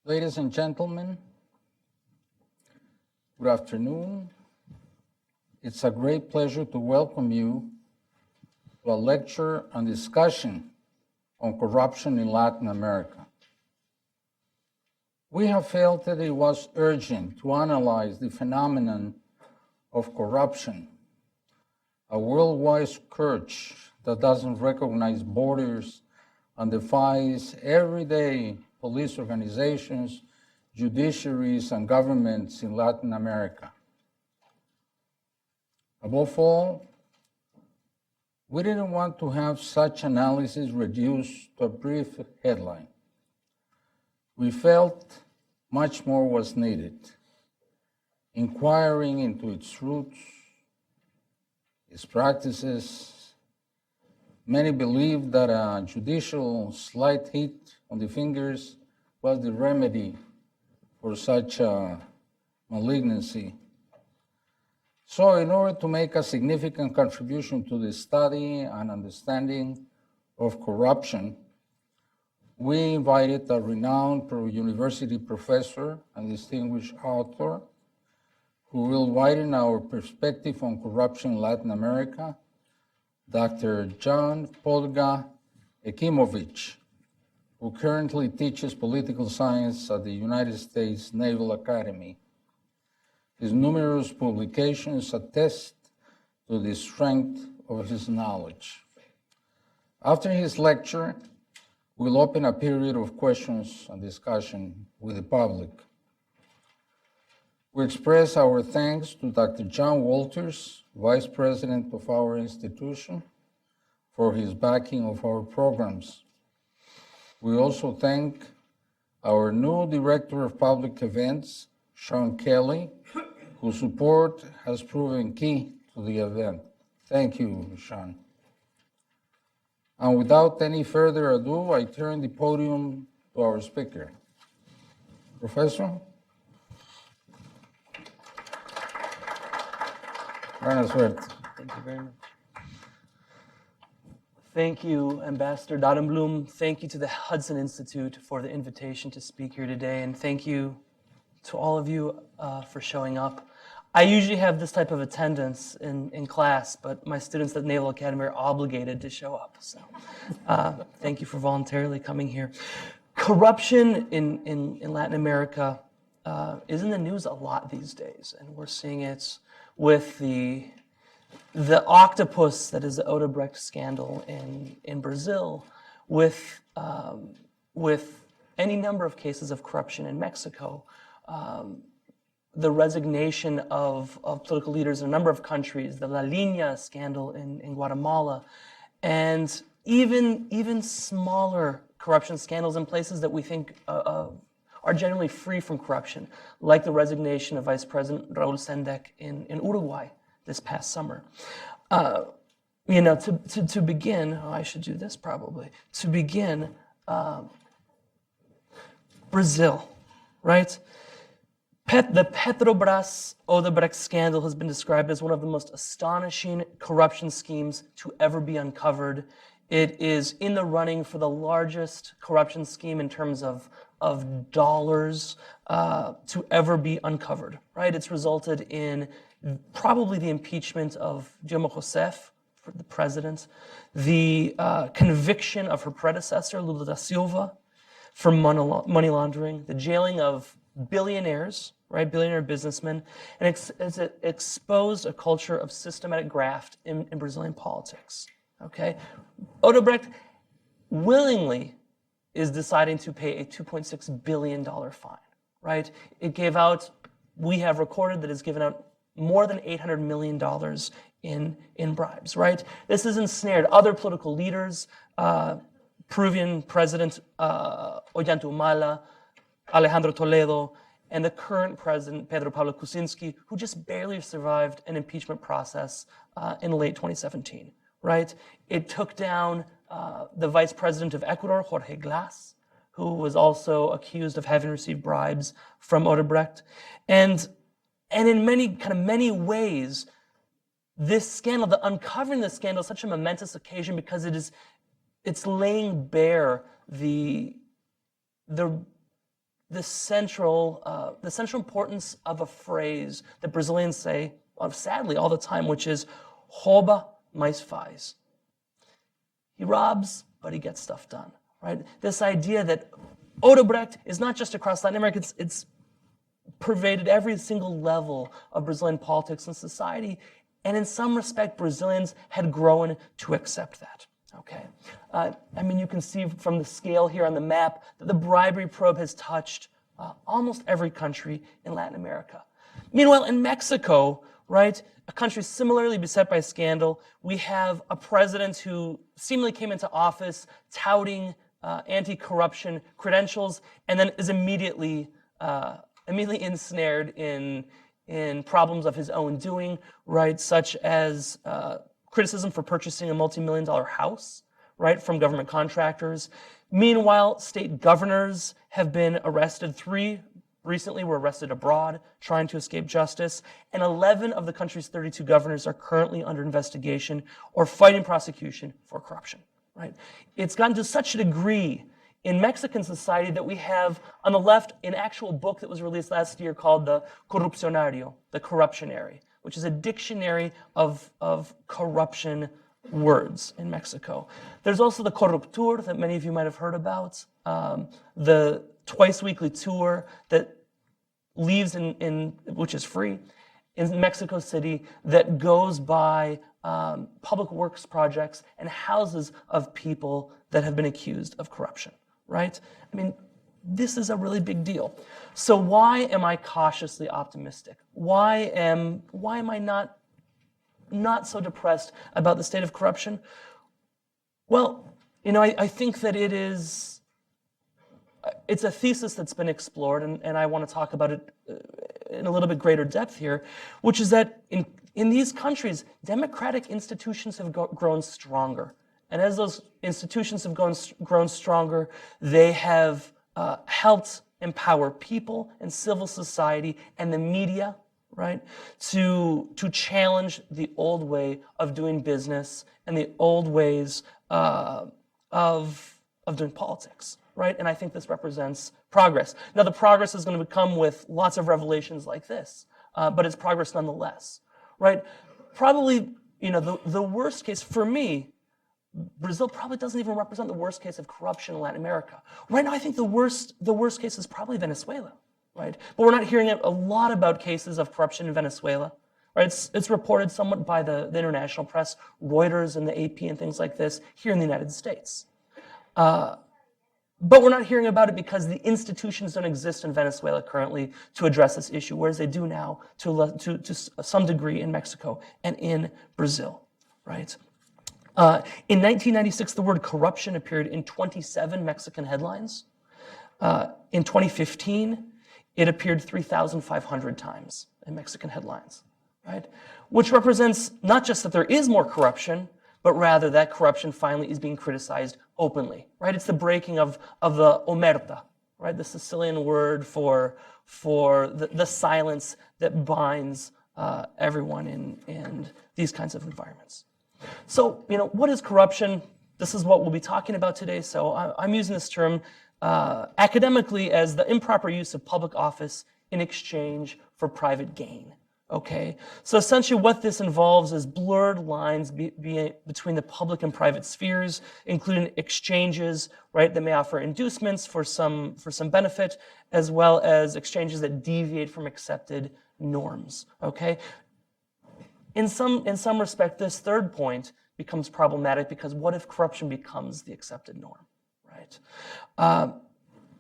Ladies and gentlemen, good afternoon. It's a great pleasure to welcome you to a lecture and discussion on corruption in Latin America. We have felt that it was urgent to analyze the phenomenon of corruption, a worldwide scourge that doesn't recognize borders and defies everyday police organizations, judiciaries, and governments in Latin America. Above all, we didn't want to have such analysis reduced to a brief headline. We felt much more was needed, inquiring into its roots, its practices. Many believe that a judicial slight hit on the fingers was the remedy for such a malignancy. So in order to make a significant contribution to the study and understanding of corruption, we invited a renowned university professor and distinguished author who will widen our perspective on corruption in Latin America, Dr. John Polga-Hecimovich, who currently teaches political science at the United States Naval Academy. His numerous publications attest to the strength of his knowledge. After his lecture, we'll open a period of questions and discussion with the public. We express our thanks to Dr. John Walters, Vice President of our institution, for his backing of our programs. We also thank our new Director of Public Events, Sean Kelly, whose support has proven key to the event. Thank you, Sean. And without any further ado, I turn the podium to our speaker. Professor? Buena suerte. Thank you very much. Thank you, Ambassador Daremblum. Thank you to the Hudson Institute for the invitation to speak here today, and thank you to all of you for showing up. I usually have this type of attendance in class, but my students at Naval Academy are obligated to show up. So thank you for voluntarily coming here. Corruption in Latin America is in the news a lot these days, and we're seeing it with the octopus that is the Odebrecht scandal in Brazil, with any number of cases of corruption in Mexico, the resignation of political leaders in a number of countries, the La Línea scandal in Guatemala, and even smaller corruption scandals in places that we think are generally free from corruption, like the resignation of Vice President Raúl Sendek in Uruguay this past summer. To begin, I should do this probably. To begin, Brazil, right? The Petrobras Odebrecht scandal has been described as one of the most astonishing corruption schemes to ever be uncovered. It is in the running for the largest corruption scheme in terms of dollars to ever be uncovered, right? It's resulted in probably the impeachment of Dilma Rousseff, the president, the conviction of her predecessor, Lula da Silva, for money laundering, the jailing of billionaires, right, billionaire businessmen, and it's exposed a culture of systematic graft in Brazilian politics, okay? Odebrecht willingly is deciding to pay a $2.6 billion fine, right? It gave out, we have recorded that it's given out more than $800 million in bribes, right? This has ensnared other political leaders, Peruvian President Ollanta Alejandro Toledo, and the current president, Pedro Pablo Kuczynski, who just barely survived an impeachment process in late 2017, right? It took down the vice president of Ecuador, Jorge Glass, who was also accused of having received bribes from Odebrecht. And in many ways, this scandal, the uncovering this scandal is such a momentous occasion because it's laying bare the the central importance of a phrase that Brazilians say, sadly, all the time, which is rouba, mas faz. He robs, but he gets stuff done, right? This idea that Odebrecht is not just across Latin America, it's pervaded every single level of Brazilian politics and society, and in some respect, Brazilians had grown to accept that. Okay, I mean, you can see from the scale here on the map that the bribery probe has touched almost every country in Latin America. Meanwhile, in Mexico, right, a country similarly beset by scandal, we have a president who seemingly came into office touting anti-corruption credentials and then is immediately ensnared in problems of his own doing, right, such as criticism for purchasing a multi-million-dollar house, right, from government contractors. Meanwhile, state governors have been arrested. 3 recently were arrested abroad, trying to escape justice, and 11 of the country's 32 governors are currently under investigation or fighting prosecution for corruption, right? It's gotten to such a degree in Mexican society that we have, on the left, an actual book that was released last year called the Corrupcionario, the Corruptionary, which is a dictionary of corruption words in Mexico. There's also the Corruptur that many of you might have heard about, the twice-weekly tour that leaves which is free, in Mexico City, that goes by public works projects and houses of people that have been accused of corruption, right? I mean, this is a really big deal. So why am I cautiously optimistic? Why am I not so depressed about the state of corruption? Well, I think that it's a thesis that's been explored, and I want to talk about it in a little bit greater depth here, which is that in these countries, democratic institutions have grown stronger. And as those institutions have grown stronger, they have helped empower people and civil society and the media, right, to challenge the old way of doing business and the old ways of doing politics, right? And I think this represents progress. Now, the progress is going to come with lots of revelations like this, but it's progress nonetheless, right? Probably, the worst case for me, Brazil probably doesn't even represent the worst case of corruption in Latin America. Right now, I think the worst case is probably Venezuela, right? But we're not hearing a lot about cases of corruption in Venezuela, right? It's reported somewhat by the international press, Reuters and the AP and things like this here in the United States. But we're not hearing about it because the institutions don't exist in Venezuela currently to address this issue, whereas they do now to some degree in Mexico and in Brazil, right? In 1996, the word corruption appeared in 27 Mexican headlines. In 2015, it appeared 3,500 times in Mexican headlines, right? Which represents not just that there is more corruption, but rather that corruption finally is being criticized openly, right? It's the breaking of the omerta, right? The Sicilian word for the silence that binds everyone in these kinds of environments. So, what is corruption? This is what we'll be talking about today. So I'm using this term academically as the improper use of public office in exchange for private gain. Okay, so essentially what this involves is blurred lines between the public and private spheres, including exchanges, right, that may offer inducements for some benefit, as well as exchanges that deviate from accepted norms. Okay, in some respect, this third point becomes problematic because what if corruption becomes the accepted norm, right?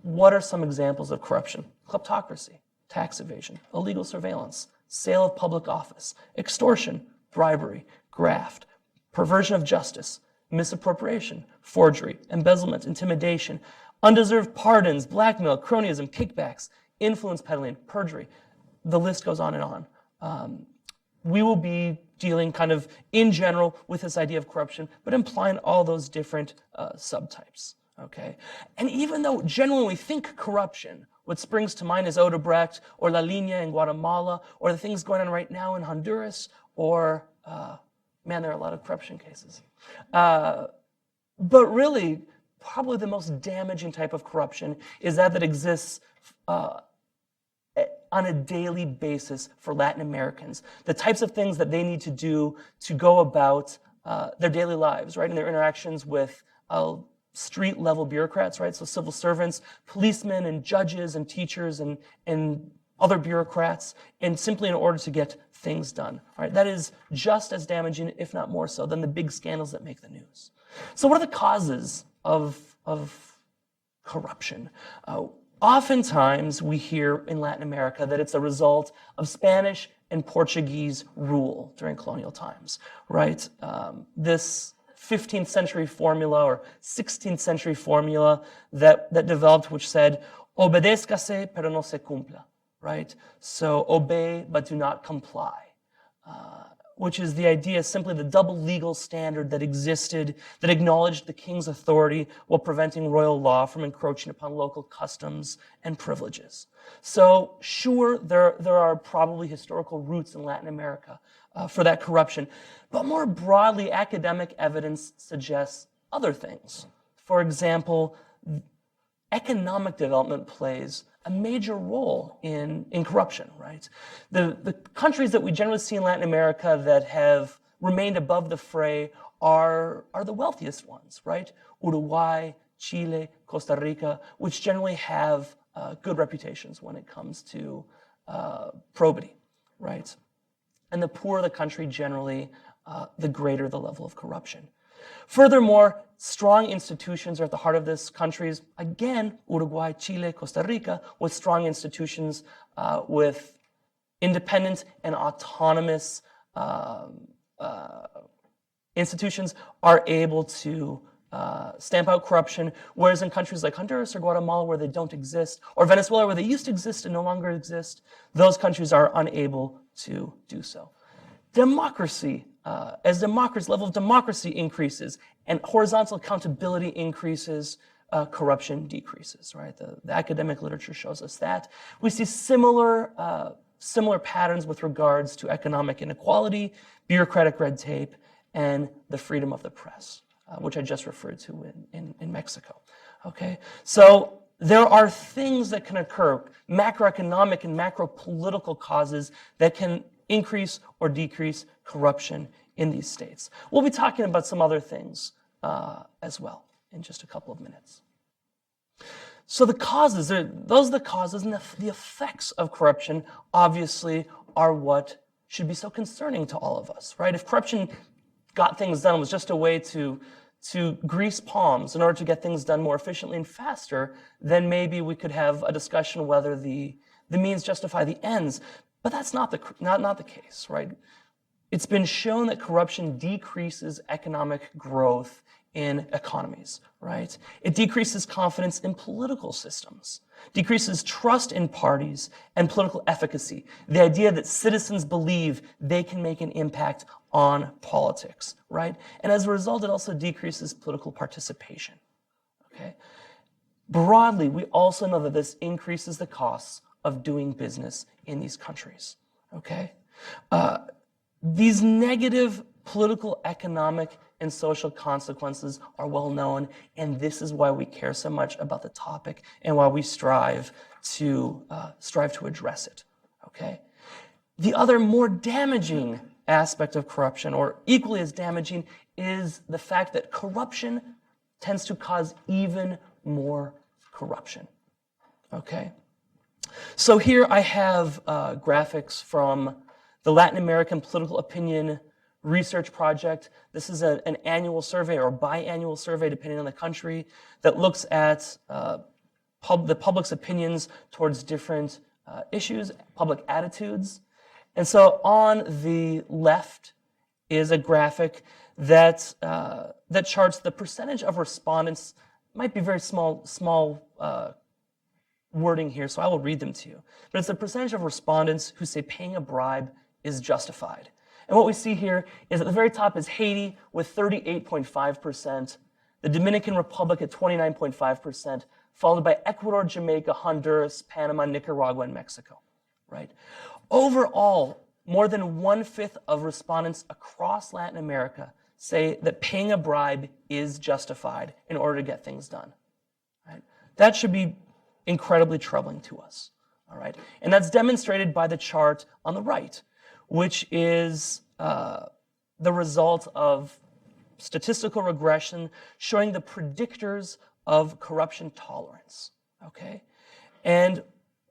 What are some examples of corruption? Kleptocracy, tax evasion, illegal surveillance, sale of public office, extortion, bribery, graft, perversion of justice, misappropriation, forgery, embezzlement, intimidation, undeserved pardons, blackmail, cronyism, kickbacks, influence peddling, perjury. The list goes on and on. We will be dealing kind of in general with this idea of corruption, but implying all those different subtypes, okay? And even though generally we think corruption, what springs to mind is Odebrecht or La Línea in Guatemala or the things going on right now in Honduras or, man, there are a lot of corruption cases. But really, probably the most damaging type of corruption is that exists on a daily basis for Latin Americans. The types of things that they need to do to go about their daily lives, right? In their interactions with street level bureaucrats, right? So civil servants, policemen and judges and teachers and other bureaucrats, and simply in order to get things done, right? That is just as damaging, if not more so, than the big scandals that make the news. So what are the causes of corruption? Oftentimes, we hear in Latin America that it's a result of Spanish and Portuguese rule during colonial times, right? This 15th century formula or 16th century formula that developed, which said, obedézcase pero no se cumpla, right? So obey but do not comply. Which is the idea, simply the double legal standard that existed, that acknowledged the king's authority while preventing royal law from encroaching upon local customs and privileges. So sure, there are probably historical roots in Latin America for that corruption, but more broadly, academic evidence suggests other things. For example, economic development plays a major role in corruption, right? The countries that we generally see in Latin America that have remained above the fray are the wealthiest ones, right? Uruguay, Chile, Costa Rica, which generally have good reputations when it comes to probity, right? And the poorer the country generally, the greater the level of corruption. Furthermore, strong institutions are at the heart of this countries. Again, Uruguay, Chile, Costa Rica, with strong institutions, with independent and autonomous institutions are able to stamp out corruption, whereas in countries like Honduras or Guatemala where they don't exist, or Venezuela where they used to exist and no longer exist, those countries are unable to do so. Democracy, as level of democracy increases and horizontal accountability increases, corruption decreases, right? The academic literature shows us that. We see similar patterns with regards to economic inequality, bureaucratic red tape, and the freedom of the press, which I just referred to in Mexico, okay? So there are things that can occur, macroeconomic and macro-political causes that can increase or decrease corruption in these states. We'll be talking about some other things as well in just a couple of minutes. So the causes, those are the causes, and the effects of corruption obviously are what should be so concerning to all of us, right? If corruption got things done was just a way to grease palms in order to get things done more efficiently and faster, then maybe we could have a discussion whether the means justify the ends. But that's not the case, right? It's been shown that corruption decreases economic growth in economies, right? It decreases confidence in political systems, decreases trust in parties and political efficacy, the idea that citizens believe they can make an impact on politics, right? And as a result, it also decreases political participation, okay? Broadly, we also know that this increases the costs of doing business in these countries, okay? These negative political, economic, and social consequences are well known, and this is why we care so much about the topic and why we strive to address it, okay? The other more damaging aspect of corruption, or equally as damaging, is the fact that corruption tends to cause even more corruption, okay? So here I have graphics from the Latin American Political Opinion Research Project. This is an annual survey or biannual survey, depending on the country, that looks at the public's opinions towards different issues, public attitudes. And so on the left is a graphic that charts the percentage of respondents. Might be very small wording here, so I will read them to you. But it's the percentage of respondents who say paying a bribe is justified. And what we see here is at the very top is Haiti with 38.5%, the Dominican Republic at 29.5%, followed by Ecuador, Jamaica, Honduras, Panama, Nicaragua, and Mexico, right? Overall, more than 1/5 of respondents across Latin America say that paying a bribe is justified in order to get things done. Right? That should be incredibly troubling to us. All right? And that's demonstrated by the chart on the right, which is the result of statistical regression showing the predictors of corruption tolerance. Okay? And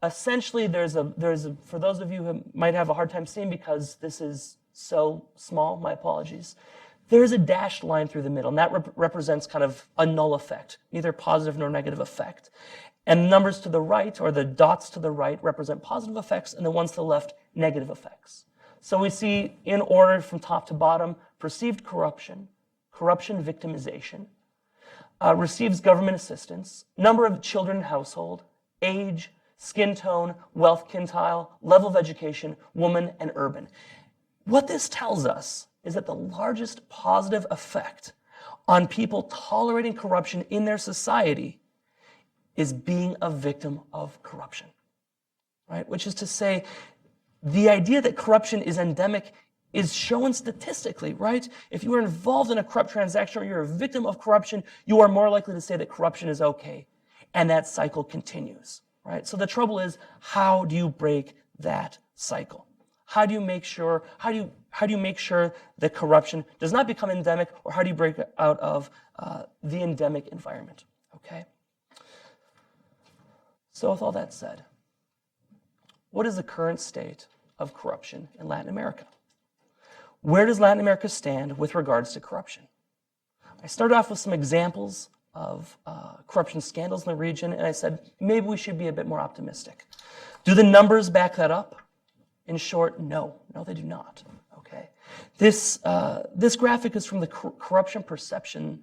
essentially, there's a for those of you who might have a hard time seeing because this is so small, my apologies, there's a dashed line through the middle, and that represents kind of a null effect, neither positive nor negative effect. And the numbers to the right, or the dots to the right, represent positive effects, and the ones to the left, negative effects. So we see, in order from top to bottom, perceived corruption, corruption victimization, receives government assistance, number of children in household, age, skin tone, wealth quintile, level of education, woman, and urban. What this tells us is that the largest positive effect on people tolerating corruption in their society is being a victim of corruption, right? Which is to say, the idea that corruption is endemic is shown statistically, right? If you are involved in a corrupt transaction or you're a victim of corruption, you are more likely to say that corruption is okay. And that cycle continues, right? So the trouble is, how do you break that cycle? How do you make sure that corruption does not become endemic, or how do you break out of the endemic environment, okay? So with all that said, what is the current state of corruption in Latin America? Where does Latin America stand with regards to corruption? I started off with some examples of corruption scandals in the region, and I said, maybe we should be a bit more optimistic. Do the numbers back that up? In short, no, they do not, okay? This graphic is from the Corruption Perceptions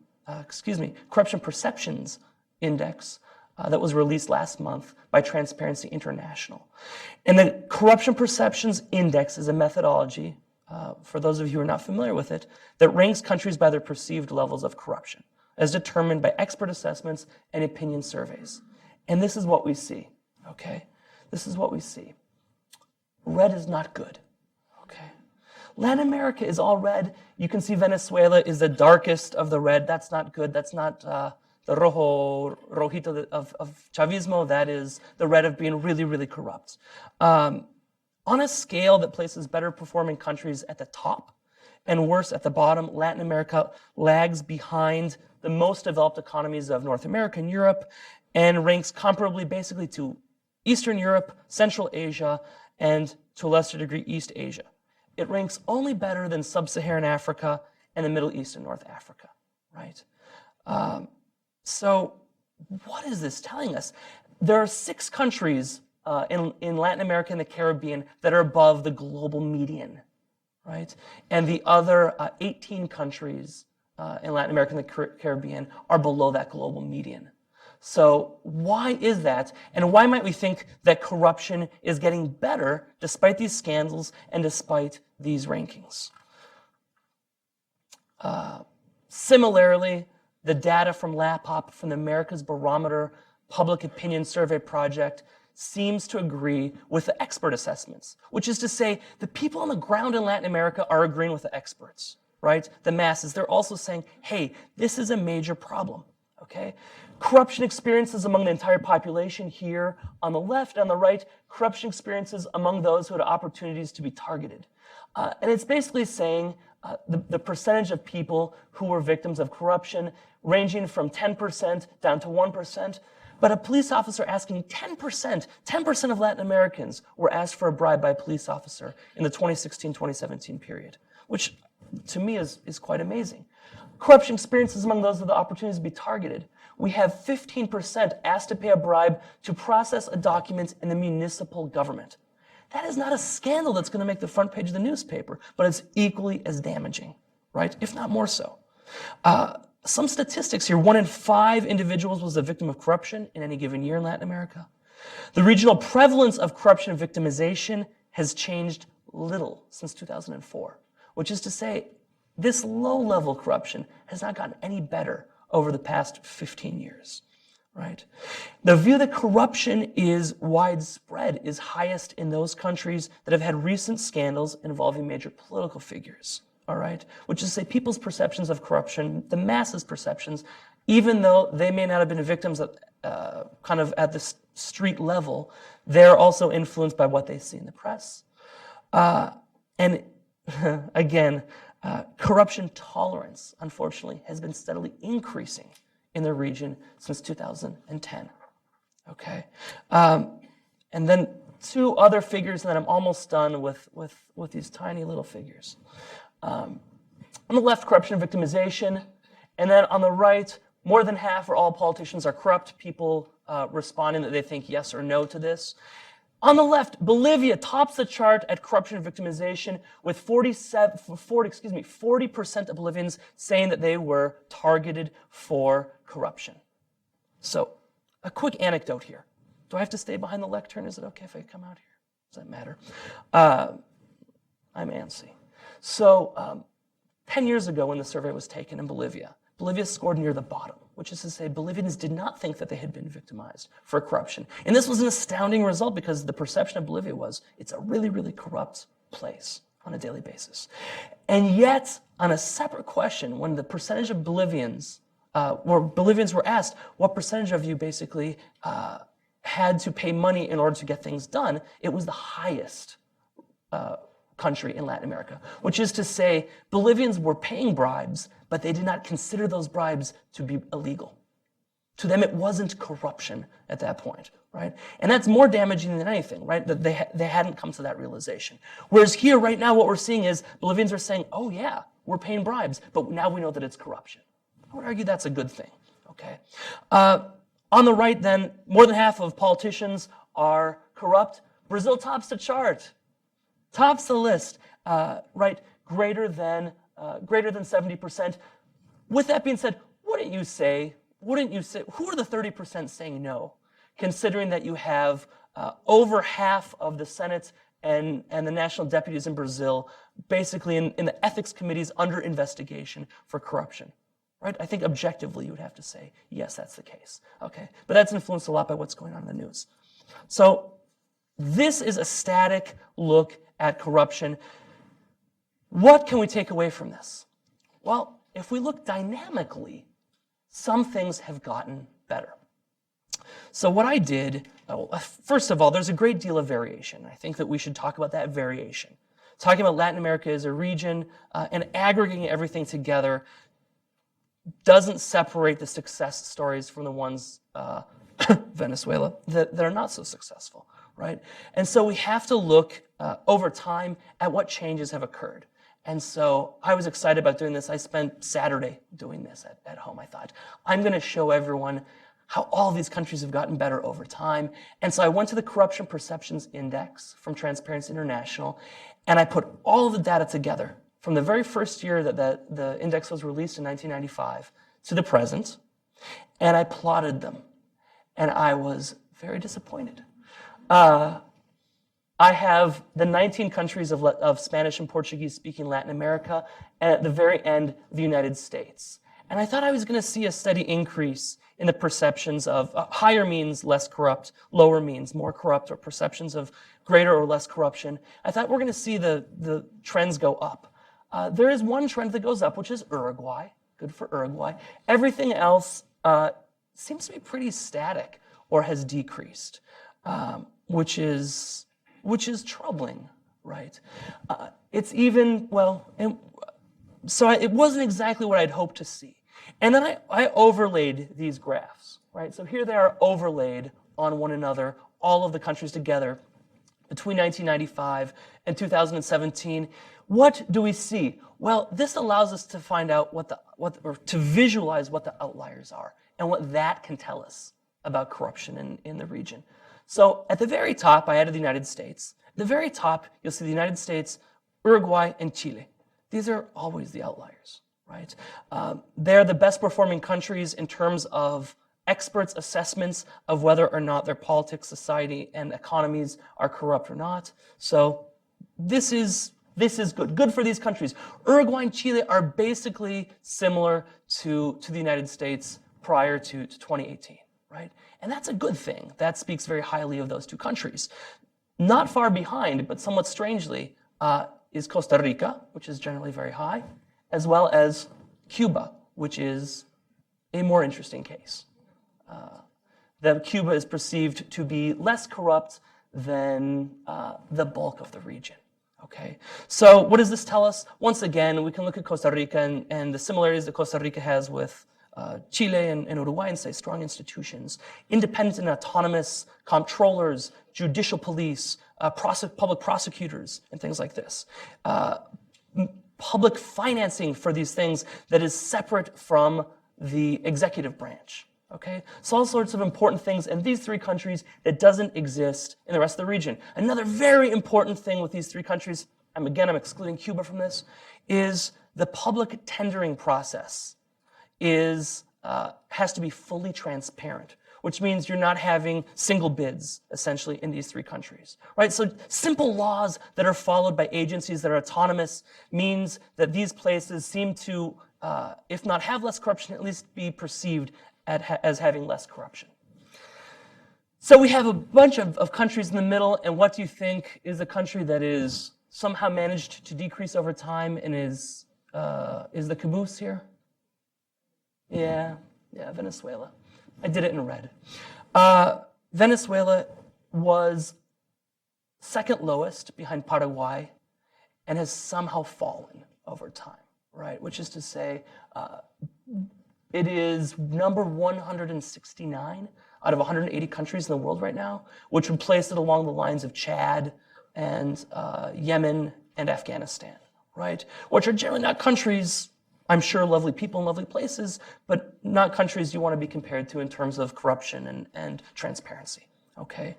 Index that was released last month by Transparency International. And the Corruption Perceptions Index is a methodology, for those of you who are not familiar with it, that ranks countries by their perceived levels of corruption, as determined by expert assessments and opinion surveys. And this is what we see, okay? This is what we see. Red is not good, okay? Latin America is all red. You can see Venezuela is the darkest of the red. That's not good. That's not the rojito of Chavismo. That is the red of being really, really corrupt. On a scale that places better performing countries at the top and worse at the bottom, Latin America lags behind the most developed economies of North America and Europe, and ranks comparably basically to Eastern Europe, Central Asia, and to a lesser degree, East Asia. It ranks only better than Sub-Saharan Africa and the Middle East and North Africa, right? So what is this telling us? There are 6 countries in Latin America and the Caribbean that are above the global median, right? And the other 18 countries in Latin America and the Caribbean are below that global median. So why is that? And why might we think that corruption is getting better despite these scandals and despite these rankings? Similarly, the data from LAPOP, from the America's Barometer Public Opinion Survey Project, seems to agree with the expert assessments, which is to say the people on the ground in Latin America are agreeing with the experts, right? The masses. They're also saying, hey, this is a major problem, okay? Corruption experiences among the entire population here on the left, on the right, corruption experiences among those who had opportunities to be targeted. And it's basically saying the percentage of people who were victims of corruption ranging from 10% down to 1%. But a police officer asking 10% of Latin Americans were asked for a bribe by a police officer in the 2016-2017 period, which to me is quite amazing. Corruption experiences among those with the opportunities to be targeted. We have 15% asked to pay a bribe to process a document in the municipal government. That is not a scandal that's going to make the front page of the newspaper, but it's equally as damaging, right? If not more so. Some statistics here. 1 in 5 individuals was a victim of corruption in any given year in Latin America. The regional prevalence of corruption and victimization has changed little since 2004, which is to say, this low-level corruption has not gotten any better over the past 15 years, right? The view that corruption is widespread is highest in those countries that have had recent scandals involving major political figures, all right? Which is to say people's perceptions of corruption, the masses' perceptions, even though they may not have been victims of, kind of at the street level, they're also influenced by what they see in the press. And again, corruption tolerance, unfortunately, has been steadily increasing in the region since 2010. Okay, and then two other figures, and then I'm almost done with these tiny little figures. On the left, corruption and victimization, and then on the right, more than half or all politicians are corrupt. People responding that they think yes or no to this. On the left, Bolivia tops the chart at corruption and victimization with 40% of Bolivians saying that they were targeted for corruption. So, a quick anecdote here. Do I have to stay behind the lectern? Is it okay if I come out here? Does that matter? I'm antsy. So, 10 years ago when the survey was taken in Bolivia, Bolivia scored near the bottom, which is to say Bolivians did not think that they had been victimized for corruption. And this was an astounding result because the perception of Bolivia was it's a really, really corrupt place on a daily basis. And yet, on a separate question, when the percentage of Bolivians were asked, what percentage of you basically had to pay money in order to get things done, it was the highest country in Latin America, which is to say Bolivians were paying bribes, but they did not consider those bribes to be illegal. To them, it wasn't corruption at that point, right? And that's more damaging than anything, right? That they hadn't come to that realization. Whereas here, right now, what we're seeing is Bolivians are saying, oh yeah, we're paying bribes, but now we know that it's corruption. I would argue that's a good thing, okay? On the right, then, more than half of politicians are corrupt. Brazil tops the chart. Tops the list, right? Greater than 70%. With that being said, wouldn't you say, who are the 30% saying no? Considering that you have over half of the Senate and the national deputies in Brazil basically in the ethics committees under investigation for corruption, right? I think objectively you would have to say, yes, that's the case, okay? But that's influenced a lot by what's going on in the news. So this is a static look at corruption. What can we take away from this? Well, if we look dynamically, some things have gotten better. So what I did, first of all, there's a great deal of variation. I think that we should talk about that variation. Talking about Latin America as a region and aggregating everything together doesn't separate the success stories from the ones, Venezuela, that are not so successful, right? And so we have to look over time at what changes have occurred. And so I was excited about doing this. I spent Saturday doing this at home. I thought, I'm going to show everyone how all these countries have gotten better over time. And so I went to the Corruption Perceptions Index from Transparency International, and I put all of the data together from the very first year that the index was released in 1995 to the present, and I plotted them. And I was very disappointed. I have the 19 countries of Spanish and Portuguese-speaking Latin America, and at the very end, the United States. And I thought I was going to see a steady increase in the perceptions of higher means less corrupt, lower means more corrupt, or perceptions of greater or less corruption. I thought we're going to see the trends go up. There is one trend that goes up, which is Uruguay. Good for Uruguay. Everything else seems to be pretty static or has decreased, which is troubling, right? It's even, well, so it wasn't exactly what I'd hoped to see. And then I overlaid these graphs, right? So here they are overlaid on one another, all of the countries together between 1995 and 2017. What do we see? Well, this allows us to find out or to visualize what the outliers are and what that can tell us about corruption in the region. So at the very top, I added the United States. At the very top, you'll see the United States, Uruguay, and Chile. These are always the outliers, right? They're the best performing countries in terms of experts' assessments of whether or not their politics, society, and economies are corrupt or not. So this is good. Good for these countries. Uruguay and Chile are basically similar to the United States prior to 2018, right? And that's a good thing. That speaks very highly of those two countries. Not far behind, but somewhat strangely, is Costa Rica, which is generally very high, as well as Cuba, which is a more interesting case. That Cuba is perceived to be less corrupt than the bulk of the region. Okay, so what does this tell us? Once again, we can look at Costa Rica and the similarities that Costa Rica has with Chile and Uruguay and say strong institutions, independent and autonomous comptrollers, judicial police, public prosecutors, and things like this. Public financing for these things that is separate from the executive branch. Okay, so all sorts of important things in these three countries that doesn't exist in the rest of the region. Another very important thing with these three countries, I'm excluding Cuba from this, is the public tendering process has to be fully transparent, which means you're not having single bids, essentially, in these three countries, right? So simple laws that are followed by agencies that are autonomous means that these places seem to, if not have less corruption, at least be perceived as having less corruption. So we have a bunch of countries in the middle, and what do you think is a country that is somehow managed to decrease over time and is the caboose here? Yeah, Venezuela. I did it in red. Venezuela was second lowest behind Paraguay and has somehow fallen over time, right? Which is to say, it is number 169 out of 180 countries in the world right now, which would place it along the lines of Chad and Yemen and Afghanistan, right? Which are generally not countries, I'm sure, lovely people and lovely places, but not countries you want to be compared to in terms of corruption and transparency, okay?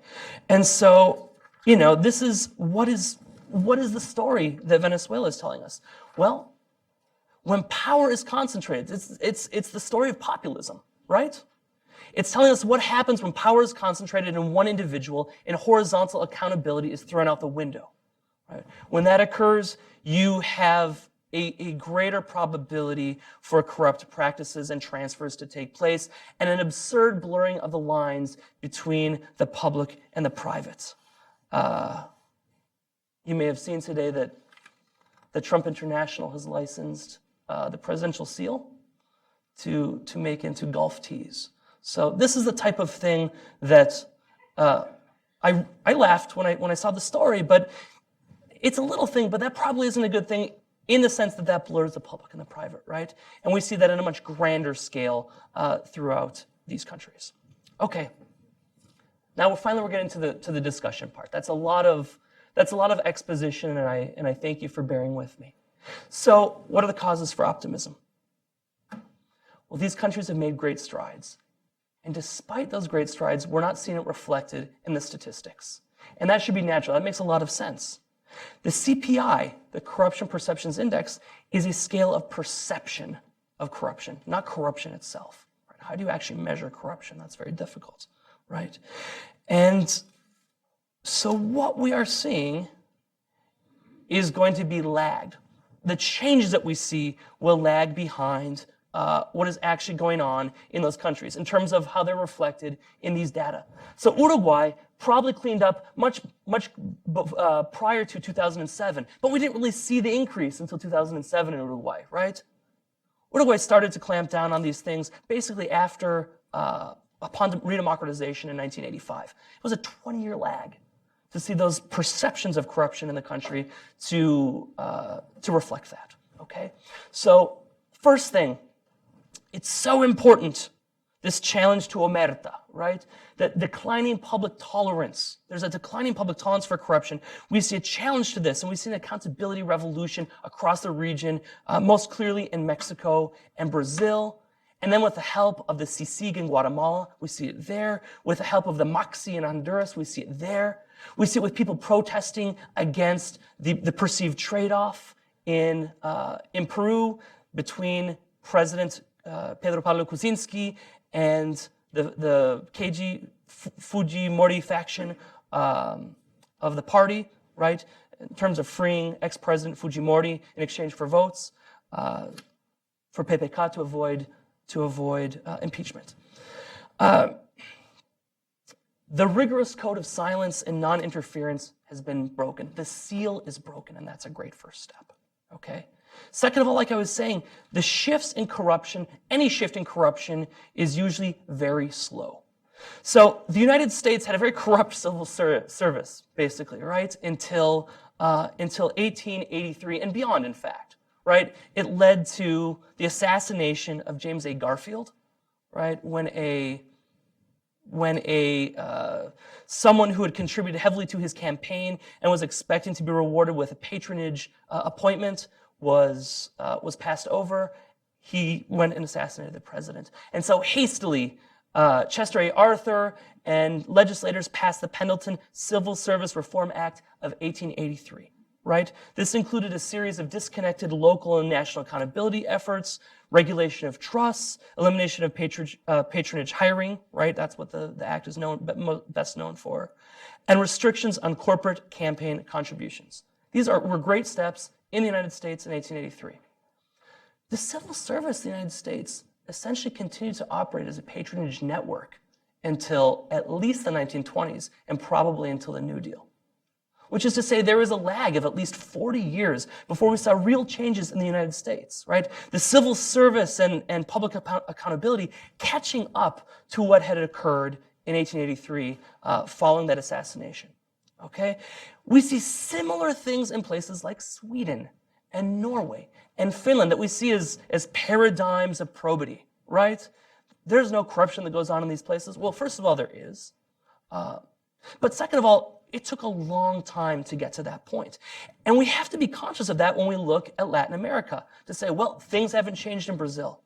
And so, this is what is the story that Venezuela is telling us? Well, when power is concentrated, it's the story of populism, right? It's telling us what happens when power is concentrated in one individual and horizontal accountability is thrown out the window. Right? When that occurs, you have a greater probability for corrupt practices and transfers to take place and an absurd blurring of the lines between the public and the private. You may have seen today that the Trump International has licensed the presidential seal to make into golf tees. So this is the type of thing that I laughed when I saw the story, but it's a little thing, but that probably isn't a good thing in the sense that blurs the public and the private, right? And we see that on a much grander scale throughout these countries. Okay, now we're getting to the discussion part. That's a lot of exposition, and I thank you for bearing with me. So, what are the causes for optimism? Well, these countries have made great strides. And despite those great strides, we're not seeing it reflected in the statistics. And that should be natural. That makes a lot of sense. The CPI, the Corruption Perceptions Index, is a scale of perception of corruption, not corruption itself. Right? How do you actually measure corruption? That's very difficult, right? And so what we are seeing is going to be lagged. The changes that we see will lag behind what is actually going on in those countries in terms of how they're reflected in these data. So Uruguay probably cleaned up much prior to 2007, but we didn't really see the increase until 2007 in Uruguay, right? Uruguay started to clamp down on these things basically upon redemocratization in 1985. It was a 20-year lag to see those perceptions of corruption in the country to reflect that, okay? So first thing, it's so important, this challenge to omerta, right? That declining public tolerance. There's a declining public tolerance for corruption. We see a challenge to this, and we see an accountability revolution across the region, most clearly in Mexico and Brazil. And then with the help of the CICIG in Guatemala, we see it there. With the help of the MACCHI in Honduras, we see it there. We see it with people protesting against the perceived trade-off in Peru between President Pedro Pablo Kuczynski and the KG Fujimori faction of the party, right? In terms of freeing ex-President Fujimori in exchange for votes for PPK to avoid impeachment. The rigorous code of silence and non-interference has been broken. The seal is broken, and that's a great first step, okay? Second of all, like I was saying, the shifts in corruption, any shift in corruption is usually very slow. So the United States had a very corrupt civil service, basically, right? Until 1883 and beyond, in fact, right? It led to the assassination of James A. Garfield, right? When someone who had contributed heavily to his campaign and was expecting to be rewarded with a patronage appointment was passed over, he went and assassinated the president. And so hastily, Chester A. Arthur and legislators passed the Pendleton Civil Service Reform Act of 1883, right? This included a series of disconnected local and national accountability efforts, regulation of trusts, elimination of patronage hiring, right? That's what the act is best known for, and restrictions on corporate campaign contributions. These were great steps in the United States in 1883. The civil service of the United States essentially continued to operate as a patronage network until at least the 1920s and probably until the New Deal. Which is to say there was a lag of at least 40 years before we saw real changes in the United States, right? The civil service and public accountability catching up to what had occurred in 1883 following that assassination, okay? We see similar things in places like Sweden and Norway and Finland that we see as paradigms of probity, right? There's no corruption that goes on in these places. Well, first of all, there is. But second of all, it took a long time to get to that point. And we have to be conscious of that when we look at Latin America to say, well, things haven't changed in Brazil.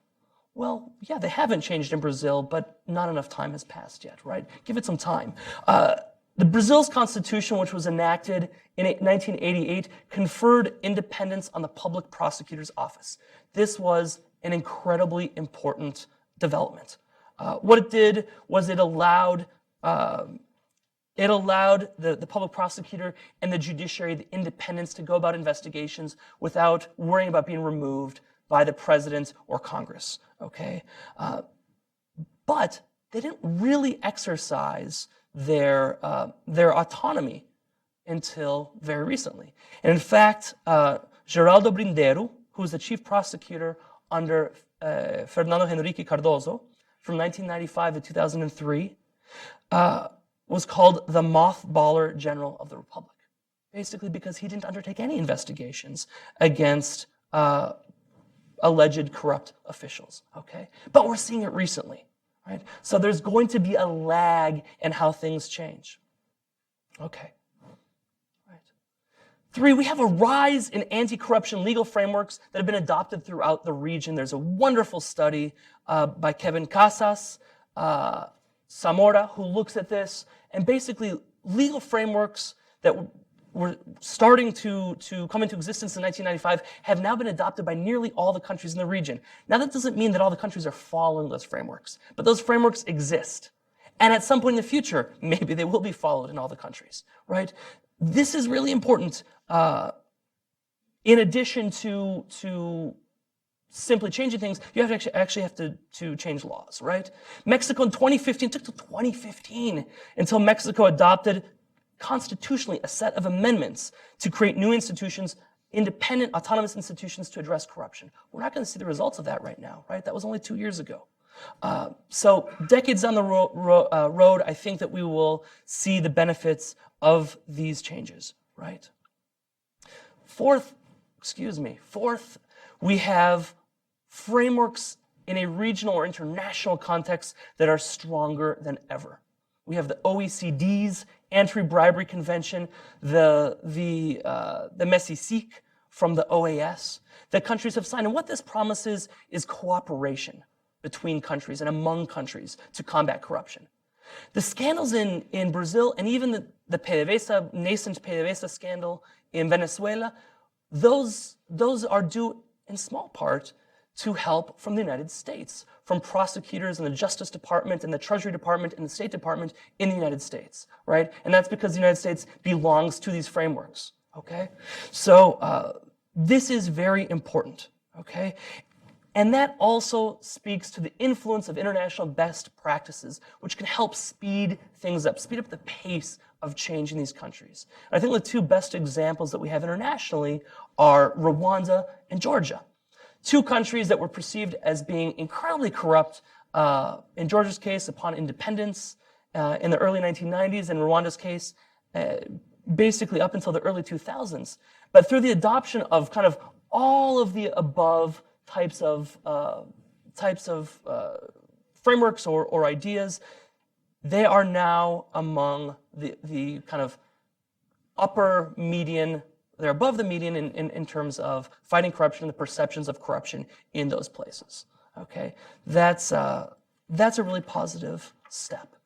Well, yeah, they haven't changed in Brazil, but not enough time has passed yet, right? Give it some time. The Brazil's constitution, which was enacted in 1988, conferred independence on the public prosecutor's office. This was an incredibly important development. What it did was it allowed the public prosecutor and the judiciary the independence to go about investigations without worrying about being removed by the president or Congress, okay? But they didn't really exercise their autonomy until very recently. And in fact, Geraldo Brindeiro, who was the chief prosecutor under Fernando Henrique Cardoso from 1995 to 2003, was called the mothballer general of the Republic, basically because he didn't undertake any investigations against alleged corrupt officials, okay? But we're seeing it recently, right? So there's going to be a lag in how things change, okay? Right. 3, we have a rise in anti-corruption legal frameworks that have been adopted throughout the region. There's a wonderful study by Kevin Casas, Zamora, who looks at this, and basically legal frameworks that were starting to come into existence in 1995 have now been adopted by nearly all the countries in the region. Now that doesn't mean that all the countries are following those frameworks, but those frameworks exist. And at some point in the future, maybe they will be followed in all the countries, right? This is really important in addition to simply changing things, you have to actually have to change laws, right? Mexico in 2015, it took till 2015 until Mexico adopted constitutionally a set of amendments to create new institutions, independent, autonomous institutions to address corruption. We're not going to see the results of that right now, right? That was only 2 years ago. So decades down the road, I think that we will see the benefits of these changes, right? Fourth, we have frameworks in a regional or international context that are stronger than ever. We have the OECD's Anti-Bribery Convention, the MACCHI from the OAS that countries have signed. And what this promises is cooperation between countries and among countries to combat corruption. The scandals in Brazil and even the nascent PDVSA scandal in Venezuela, those are due in small part to help from the United States, from prosecutors in the Justice Department and the Treasury Department and the State Department in the United States, right? And that's because the United States belongs to these frameworks, okay? So this is very important, okay? And that also speaks to the influence of international best practices, which can help speed things up, speed up the pace of change in these countries. And I think the two best examples that we have internationally are Rwanda and Georgia. Two countries that were perceived as being incredibly corrupt, in Georgia's case, upon independence in the early 1990s, in Rwanda's case, basically up until the early 2000s. But through the adoption of kind of all of the above types of frameworks or ideas, they are now among the kind of upper median. They're above the median in terms of fighting corruption and the perceptions of corruption in those places. Okay, that's a really positive step.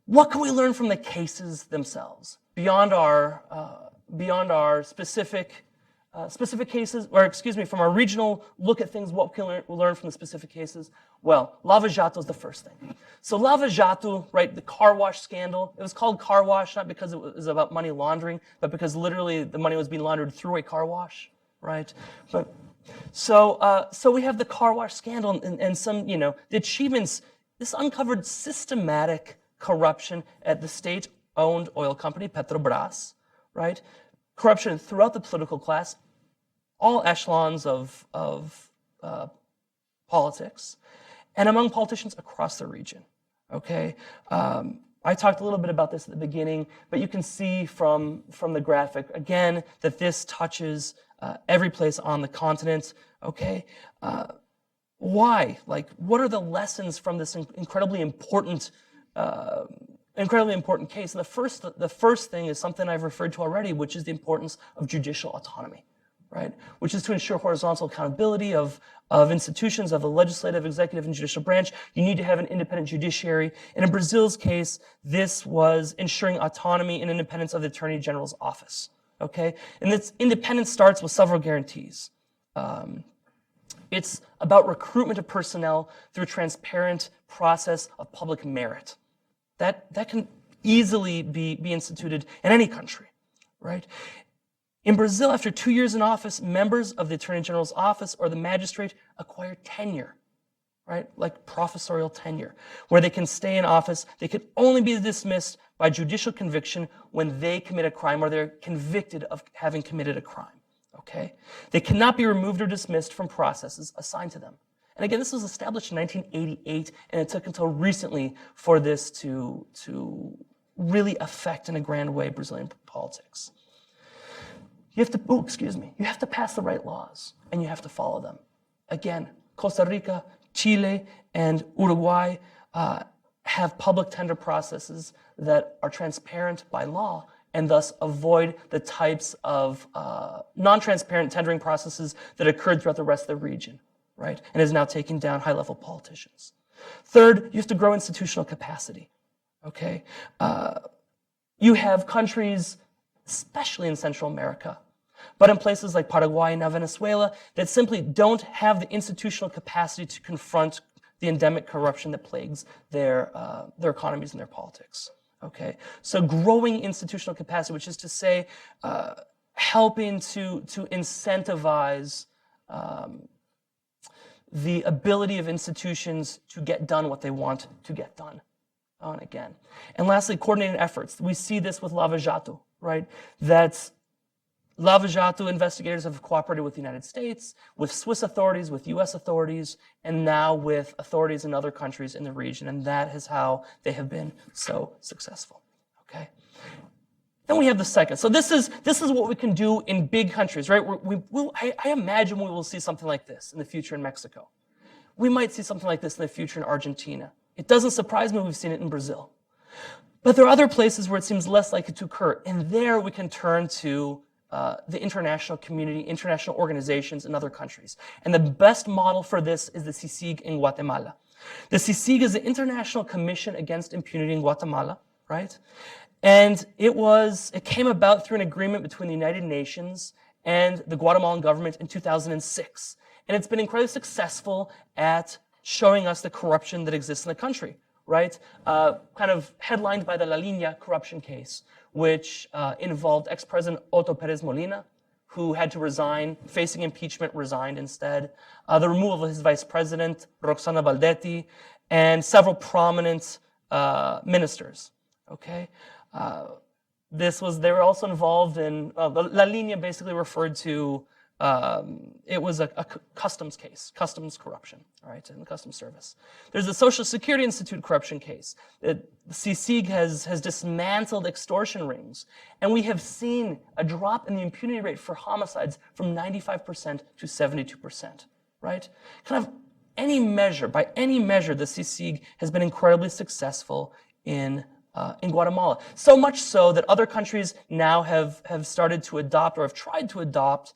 What can we learn from the cases themselves beyond our specific cases, or excuse me, from our regional look at things? What can we learn from the specific cases? Well, Lava Jato is the first thing. So Lava Jato, right, the car wash scandal, it was called car wash not because it was about money laundering, but because literally the money was being laundered through a car wash, right? But so we have the car wash scandal and some, the achievements. This uncovered systematic corruption at the state-owned oil company Petrobras, right? Corruption throughout the political class, all echelons of politics, and among politicians across the region. Okay, I talked a little bit about this at the beginning, but you can see from the graphic again that this touches every place on the continent. Okay, why? Like, what are the lessons from this incredibly important case? And the first thing is something I've referred to already, which is the importance of judicial autonomy, right? Which is to ensure horizontal accountability of institutions, of the legislative, executive, and judicial branch. You need to have an independent judiciary. And in Brazil's case, this was ensuring autonomy and independence of the Attorney General's office, okay? And this independence starts with several guarantees. It's about recruitment of personnel through a transparent process of public merit. That can easily be instituted in any country, right? In Brazil, after 2 years in office, members of the Attorney General's office or the magistrate acquire tenure, right? Like professorial tenure, where they can stay in office. They can only be dismissed by judicial conviction when they commit a crime or they're convicted of having committed a crime, okay? They cannot be removed or dismissed from processes assigned to them. And again, this was established in 1988, and it took until recently for this to really affect in a grand way Brazilian politics. You have to pass the right laws, and you have to follow them. Again, Costa Rica, Chile, and Uruguay have public tender processes that are transparent by law, and thus avoid the types of non-transparent tendering processes that occurred throughout the rest of the region, right? And is now taking down high-level politicians. Third, you have to grow institutional capacity, okay? You have countries, especially in Central America, but in places like Paraguay and now Venezuela, that simply don't have the institutional capacity to confront the endemic corruption that plagues their economies and their politics. Okay, so growing institutional capacity, which is to say, helping to incentivize the ability of institutions to get done what they want to get done. On again. And lastly, coordinated efforts. We see this with Lava Jato, right? That Lava Jato investigators have cooperated with the United States, with Swiss authorities, with US authorities, and now with authorities in other countries in the region. And that is how they have been so successful, okay? Then we have the second. So this is what we can do in big countries, right? I imagine we will see something like this in the future in Mexico. We might see something like this in the future in Argentina. It doesn't surprise me we've seen it in Brazil. But there are other places where it seems less likely to occur. And there we can turn to the international community, international organizations in other countries. And the best model for this is the CICIG in Guatemala. The CICIG is the International Commission Against Impunity in Guatemala, right? And it came about through an agreement between the United Nations and the Guatemalan government in 2006. And it's been incredibly successful at showing us the corruption that exists in the country, right? Kind of headlined by the La Línea corruption case, which involved ex-President Otto Pérez Molina, who had to resign, facing impeachment, resigned instead. The removal of his vice president, Roxana Baldetti, and several prominent ministers. Okay, they were also involved in La Línea. Basically referred to. It was a customs case, customs corruption, all right, in the customs service. There's the Social Security Institute corruption case. The CICIG has dismantled extortion rings, and we have seen a drop in the impunity rate for homicides from 95% to 72%, right? Kind of by any measure, the CICIG has been incredibly successful in Guatemala. So much so that other countries now have started to adopt or have tried to adopt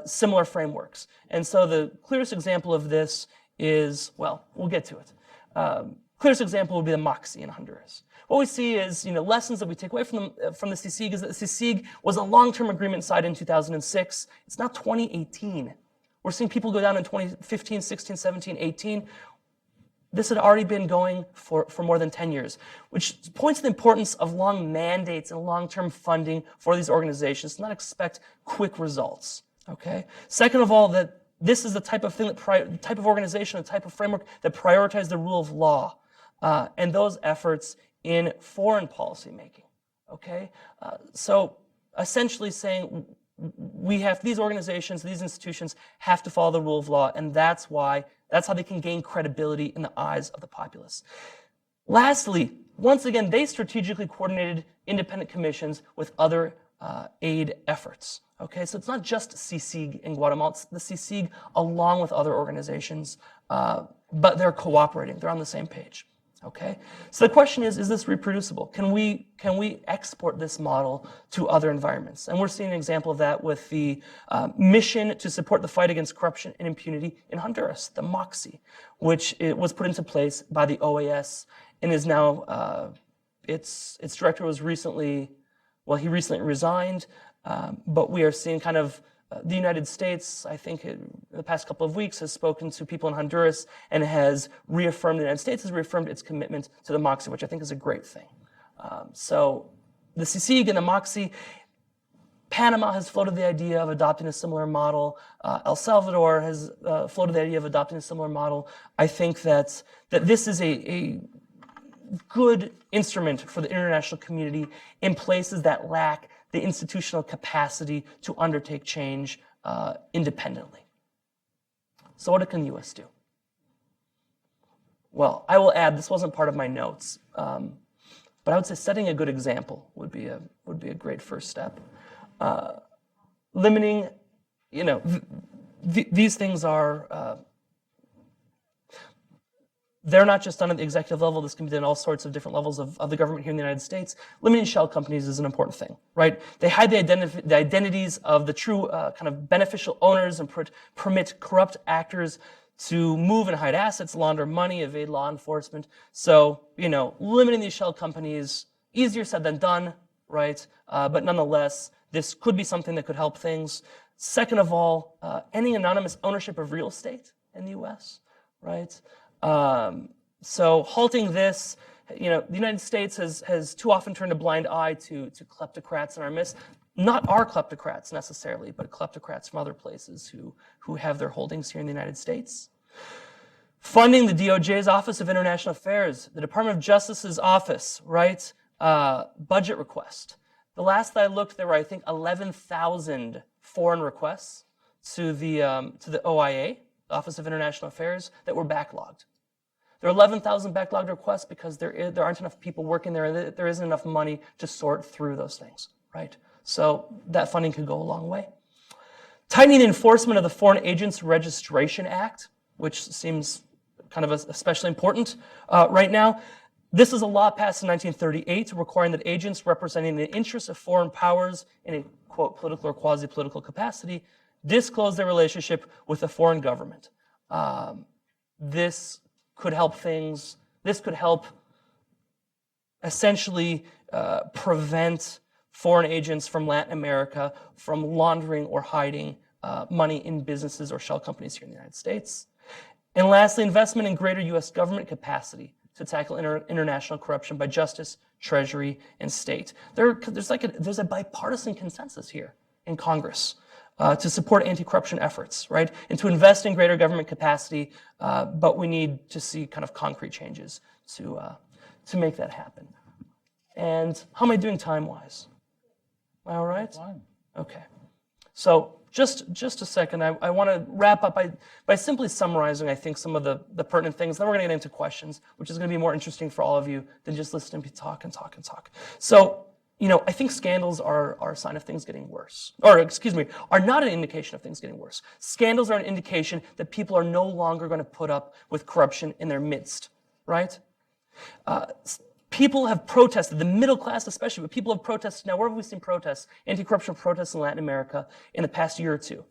similar frameworks. And so the clearest example of this is, well, we'll get to it. Clearest example would be the MACCHI in Honduras. What we see is, lessons that we take away from the CICIG is that the CICIG was a long-term agreement signed in 2006. It's now 2018. We're seeing people go down in 2015, 16, 17, 18. This had already been going for more than 10 years, which points to the importance of long mandates and long-term funding for these organizations to not expect quick results. Okay. Second of all, that this is the type of thing, type of organization, the type of framework that prioritizes the rule of law and those efforts in foreign policy making. Okay. So essentially saying these organizations, these institutions have to follow the rule of law, and that's how they can gain credibility in the eyes of the populace. Lastly, once again, they strategically coordinated independent commissions with other aid efforts. Okay, so it's not just CICIG in Guatemala, it's the CICIG along with other organizations, but they're cooperating, they're on the same page. Okay, so the question is this reproducible? Can we export this model to other environments? And we're seeing an example of that with the mission to support the fight against corruption and impunity in Honduras, the MACCHI, which was put into place by the OAS and is now, its director was recently resigned, but we are seeing kind of the United States, I think in the past couple of weeks, has spoken to people in Honduras and has reaffirmed, the United States has reaffirmed its commitment to the MACCHI, which I think is a great thing. So the CICIG and the MACCHI, Panama has floated the idea of adopting a similar model. El Salvador has floated the idea of adopting a similar model. I think that this is a good instrument for the international community in places that lack the institutional capacity to undertake change independently. So what can the U.S. do? Well, I will add, this wasn't part of my notes, but I would say setting a good example would be a great first step. Limiting, these things are, they're not just done at the executive level. This can be done at all sorts of different levels of the government here in the United States. Limiting shell companies is an important thing, right? They hide the identities of the true kind of beneficial owners and permit corrupt actors to move and hide assets, launder money, evade law enforcement. So, limiting these shell companies, easier said than done, right? But nonetheless, this could be something that could help things. Second of all, any anonymous ownership of real estate in the U.S., right? So halting this, the United States has too often turned a blind eye to kleptocrats in our midst. Not our kleptocrats necessarily, but kleptocrats from other places who have their holdings here in the United States. Funding the DOJ's Office of International Affairs, the Department of Justice's office, right? Budget request. The last that I looked, there were, I think, 11,000 foreign requests to the OIA, the Office of International Affairs, that were backlogged. There are 11,000 backlogged requests because there aren't enough people working there. There isn't enough money to sort through those things, right? So that funding could go a long way. Tightening the enforcement of the Foreign Agents Registration Act, which seems kind of especially important right now. This is a law passed in 1938 requiring that agents representing the interests of foreign powers in a, quote, political or quasi-political capacity disclose their relationship with the foreign government. This could help things. This could help essentially prevent foreign agents from Latin America from laundering or hiding money in businesses or shell companies here in the United States. And lastly, investment in greater U.S. government capacity to tackle international corruption by justice, treasury, and state. There's a bipartisan consensus here in Congress to support anti-corruption efforts, right? And to invest in greater government capacity, but we need to see kind of concrete changes to make that happen. And how am I doing time-wise? Am I all right? Fine. Okay. So just a second, I want to wrap up by simply summarizing, I think, some of the pertinent things. Then we're going to get into questions, which is going to be more interesting for all of you than just listening to me talk and talk and talk. So, I think scandals are a sign of things getting worse. Or, excuse me, are not an indication of things getting worse. Scandals are an indication that people are no longer going to put up with corruption in their midst, right? People have protested, the middle class especially, but people have protested. Now, where have we seen protests? Anti-corruption protests in Latin America in the past year or two.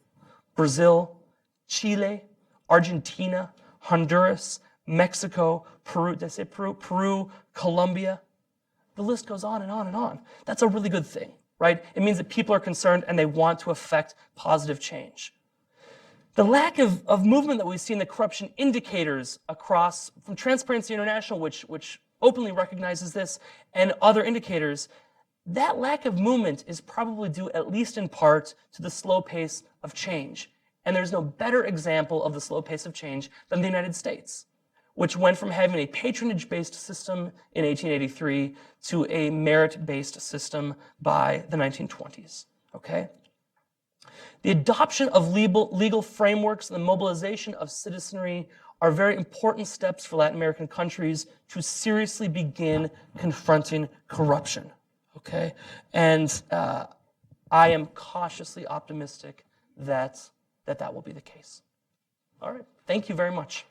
Brazil, Chile, Argentina, Honduras, Mexico, Peru, did I say Peru? Peru, Colombia. The list goes on and on and on. That's a really good thing, right? It means that people are concerned and they want to affect positive change. The lack of movement that we see in the corruption indicators across, from Transparency International, which openly recognizes this, and other indicators, that lack of movement is probably due, at least in part, to the slow pace of change. And there's no better example of the slow pace of change than the United States, which went from having a patronage-based system in 1883 to a merit-based system by the 1920s, okay? The adoption of legal frameworks and the mobilization of citizenry are very important steps for Latin American countries to seriously begin confronting corruption, okay? And I am cautiously optimistic that will be the case. All right, thank you very much.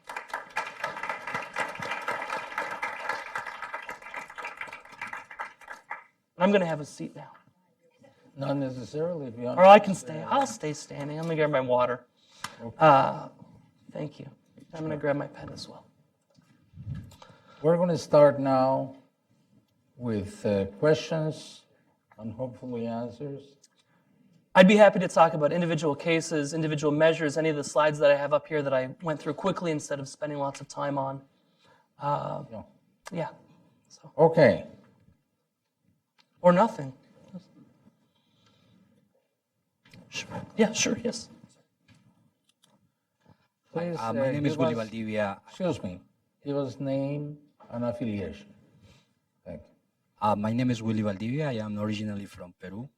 I'm going to have a seat now. Not necessarily, if you Or I can stay. I'll stay standing. I'm going to grab my water. Okay. Thank you. I'm going to grab my pen as well. We're going to start now with questions and hopefully answers. I'd be happy to talk about individual cases, individual measures, any of the slides that I have up here that I went through quickly instead of spending lots of time on. Yeah. So. Okay. Or nothing. Sure. Yeah, sure, yes. Please, my name is Willy Valdivia. Excuse me. Give us name and affiliation. Thank you. My name is Willy Valdivia. I am originally from Peru.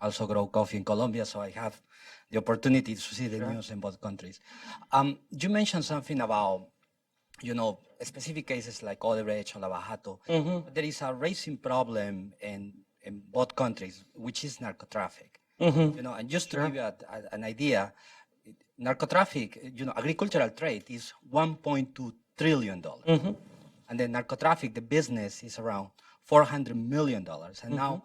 I also grow coffee in Colombia, so I have the opportunity to see the news in both countries. You mentioned something about, specific cases like Odebrecht or Lavajato. But there is a rising problem in both countries, which is narcotraffic. And just to give you an idea, narcotraffic, agricultural trade is $1.2 trillion. And then narcotraffic, the business, is around $400 million. And now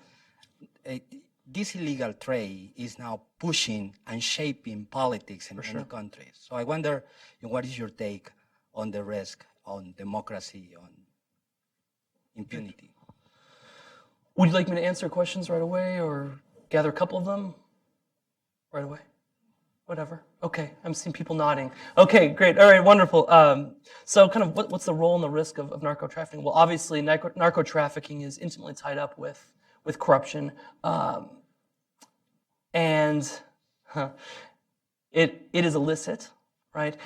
this illegal trade is now pushing and shaping politics in many countries. So I wonder, what is your take on the risk on democracy, on impunity? Would you like me to answer questions right away or gather a couple of them right away? Whatever. Okay, I'm seeing people nodding. Okay, great. All right, wonderful. So kind of what's the role and the risk of narco-trafficking? Well, obviously, narco-trafficking is intimately tied up with corruption. And it is illicit, right?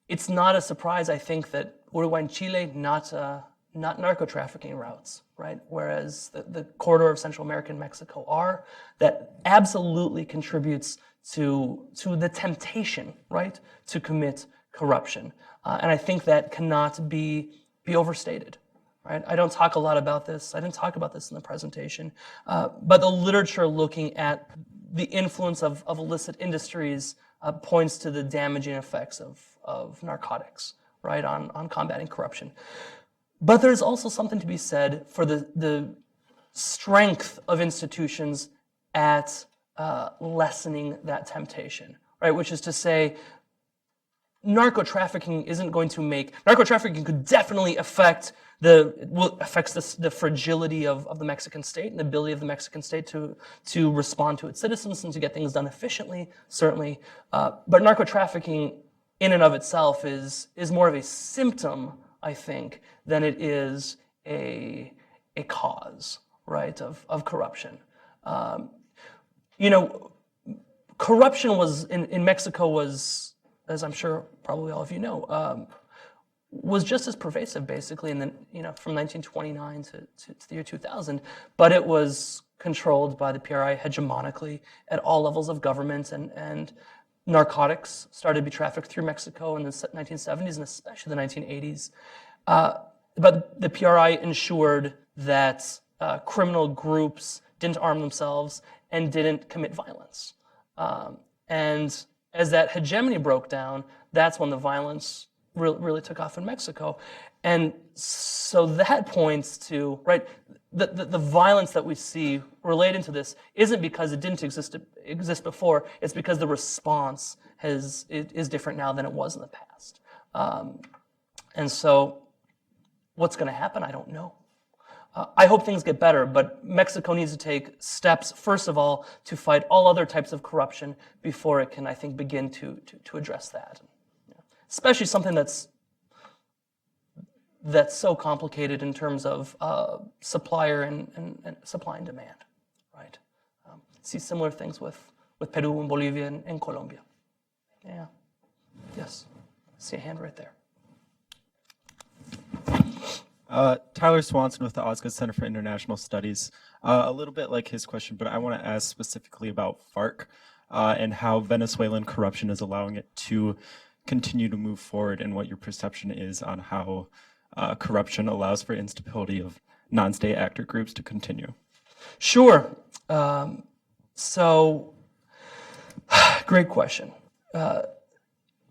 It's not a surprise, I think, that Uruguay and Chile, not narco-trafficking routes, right? Whereas the corridor of Central America and Mexico are, that absolutely contributes to the temptation, right, to commit corruption. And I think that cannot be overstated, right? I don't talk a lot about this. I didn't talk about this in the presentation. But the literature looking at the influence of illicit industries points to the damaging effects of narcotics, right, on combating corruption. But there's also something to be said for the strength of institutions at lessening that temptation, right? Which is to say, narco-trafficking could definitely affects the fragility of the Mexican state and the ability of the Mexican state to respond to its citizens and to get things done efficiently, certainly. But narco-trafficking in and of itself is more of a symptom, I think, than it is a cause, right, of corruption. corruption was in Mexico was, as I'm sure probably all of you know, was just as pervasive basically in the, from 1929 to the year 2000, but it was controlled by the PRI hegemonically at all levels of government, and narcotics started to be trafficked through Mexico in the 1970s and especially the 1980s. But the PRI ensured that criminal groups didn't arm themselves and didn't commit violence. And as that hegemony broke down, that's when the violence really took off in Mexico. And so that points to, right, the violence that we see related to this isn't because it didn't exist before, it's because the response is different now than it was in the past. And so what's going to happen? I don't know. I hope things get better, but Mexico needs to take steps, first of all, to fight all other types of corruption before it can, I think, begin to address that. Especially something that's so complicated in terms of supplier and supply and demand, right? See similar things with Peru and Bolivia and Colombia. Yeah. Yes. I see a hand right there. Tyler Swanson with the Osgood Center for International Studies. A little bit like his question, but I want to ask specifically about FARC and how Venezuelan corruption is allowing it to continue to move forward, and what your perception is on how corruption allows for instability of non-state actor groups to continue. Sure. So, great question.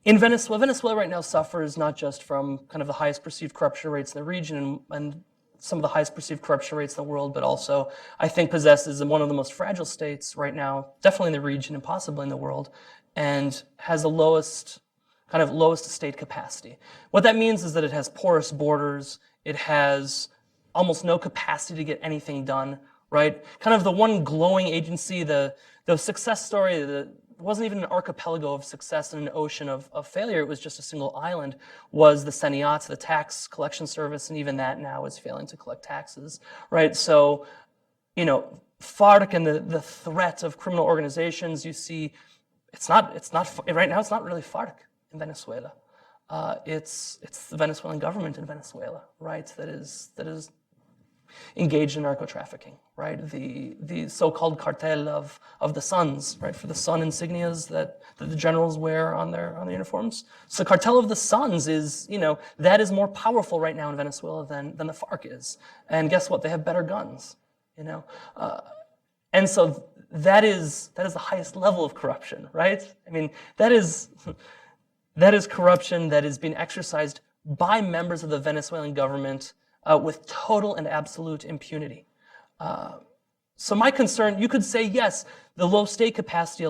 In Venezuela right now suffers not just from kind of the highest perceived corruption rates in the region and some of the highest perceived corruption rates in the world, but also I think possesses one of the most fragile states right now, definitely in the region and possibly in the world, and has the lowest state capacity. What that means is that it has porous borders, it has almost no capacity to get anything done, right? Kind of the one glowing agency, the success story, wasn't even an archipelago of success in an ocean of failure, it was just a single island, was the CENIAT, the tax collection service, and even that now is failing to collect taxes, right? So, FARC and the threat of criminal organizations, you see, right now it's not really FARC in Venezuela. It's the Venezuelan government in Venezuela, right, that is engaged in narco-trafficking, right? The so-called cartel of the suns, right? For the sun insignias that the generals wear on their uniforms. So the cartel of the suns is, that is more powerful right now in Venezuela than the FARC is. And guess what? They have better guns, and so that is the highest level of corruption, right? I mean, that is corruption that is being exercised by members of the Venezuelan government with total and absolute impunity. So my concern, you could say, yes, the low state capacity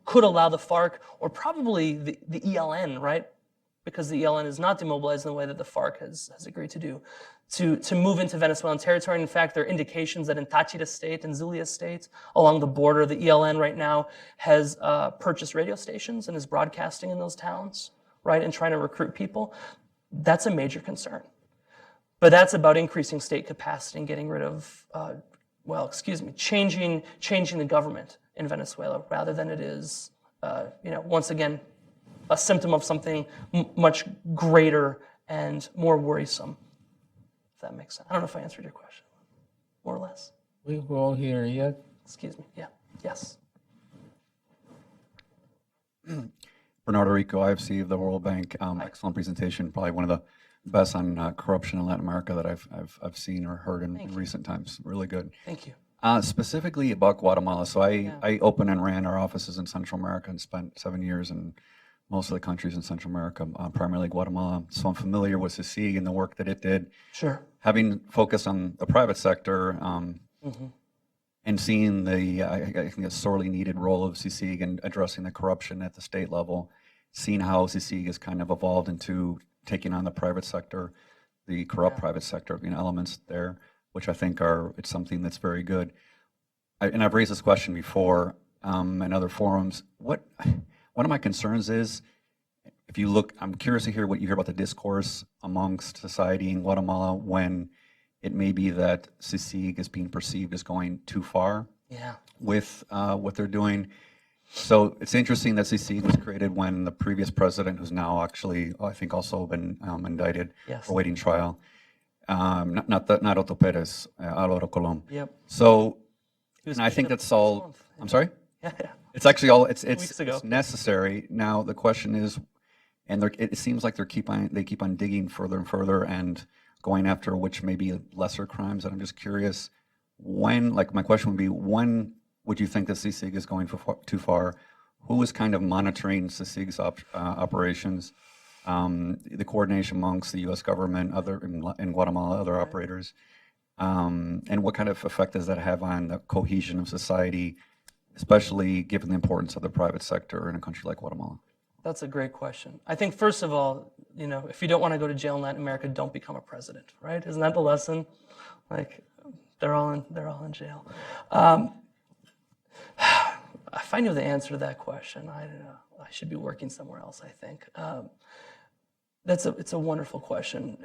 could allow the FARC, or probably the ELN, right? Because the ELN is not demobilized in the way that the FARC has agreed to do, to move into Venezuelan territory. In fact, there are indications that in Táchira state and Zulia state, along the border, the ELN right now has purchased radio stations and is broadcasting in those towns, right, and trying to recruit people. That's a major concern. But that's about increasing state capacity and getting rid of, changing the government in Venezuela, rather than it is, once again, a symptom of something much greater and more worrisome, if that makes sense. I don't know if I answered your question, more or less. We'll go here yet. Excuse me, yeah, yes. Bernardo Rico, IFC of the World Bank. Excellent presentation, probably one of the best on corruption in Latin America that I've seen or heard in recent times. Really good. Thank you. Specifically about Guatemala. So I opened and ran our offices in Central America and spent 7 years in most of the countries in Central America, primarily Guatemala. So I'm familiar with CICIG and the work that it did. Sure. Having focused on the private sector and seeing I think a sorely needed role of CICIG in addressing the corruption at the state level, seeing how CICIG has kind of evolved into taking on the private sector, the corrupt private sector, elements there, which I think it's something that's very good. And I've raised this question before in other forums. One of my concerns is, if you look, I'm curious to hear what you hear about the discourse amongst society in Guatemala when it may be that CICIG is being perceived as going too far with what they're doing. So it's interesting that CC was created when the previous president, who's now actually, I think, also been indicted, Yes. awaiting trial, not Otto Perez, Álvaro Colom. Yep. So, He was and I think convicted that's all. last month. I'm sorry. Yeah, yeah. It's actually all. It's weeks ago. it's necessary. Now the question is, and it seems like they keep on digging further and further and going after which may be lesser crimes. And I'm just curious, when, like my question would be, when would you think that CICIG is going too far? Who is kind of monitoring CICIG's operations? The coordination amongst the U.S. government, in Guatemala, other operators, and what kind of effect does that have on the cohesion of society, especially given the importance of the private sector in a country like Guatemala? That's a great question. I think first of all, if you don't want to go to jail in Latin America, don't become a president, right? Isn't that the lesson? Like, they're all in jail. If I knew the answer to that question, I should be working somewhere else, I think. It's a wonderful question.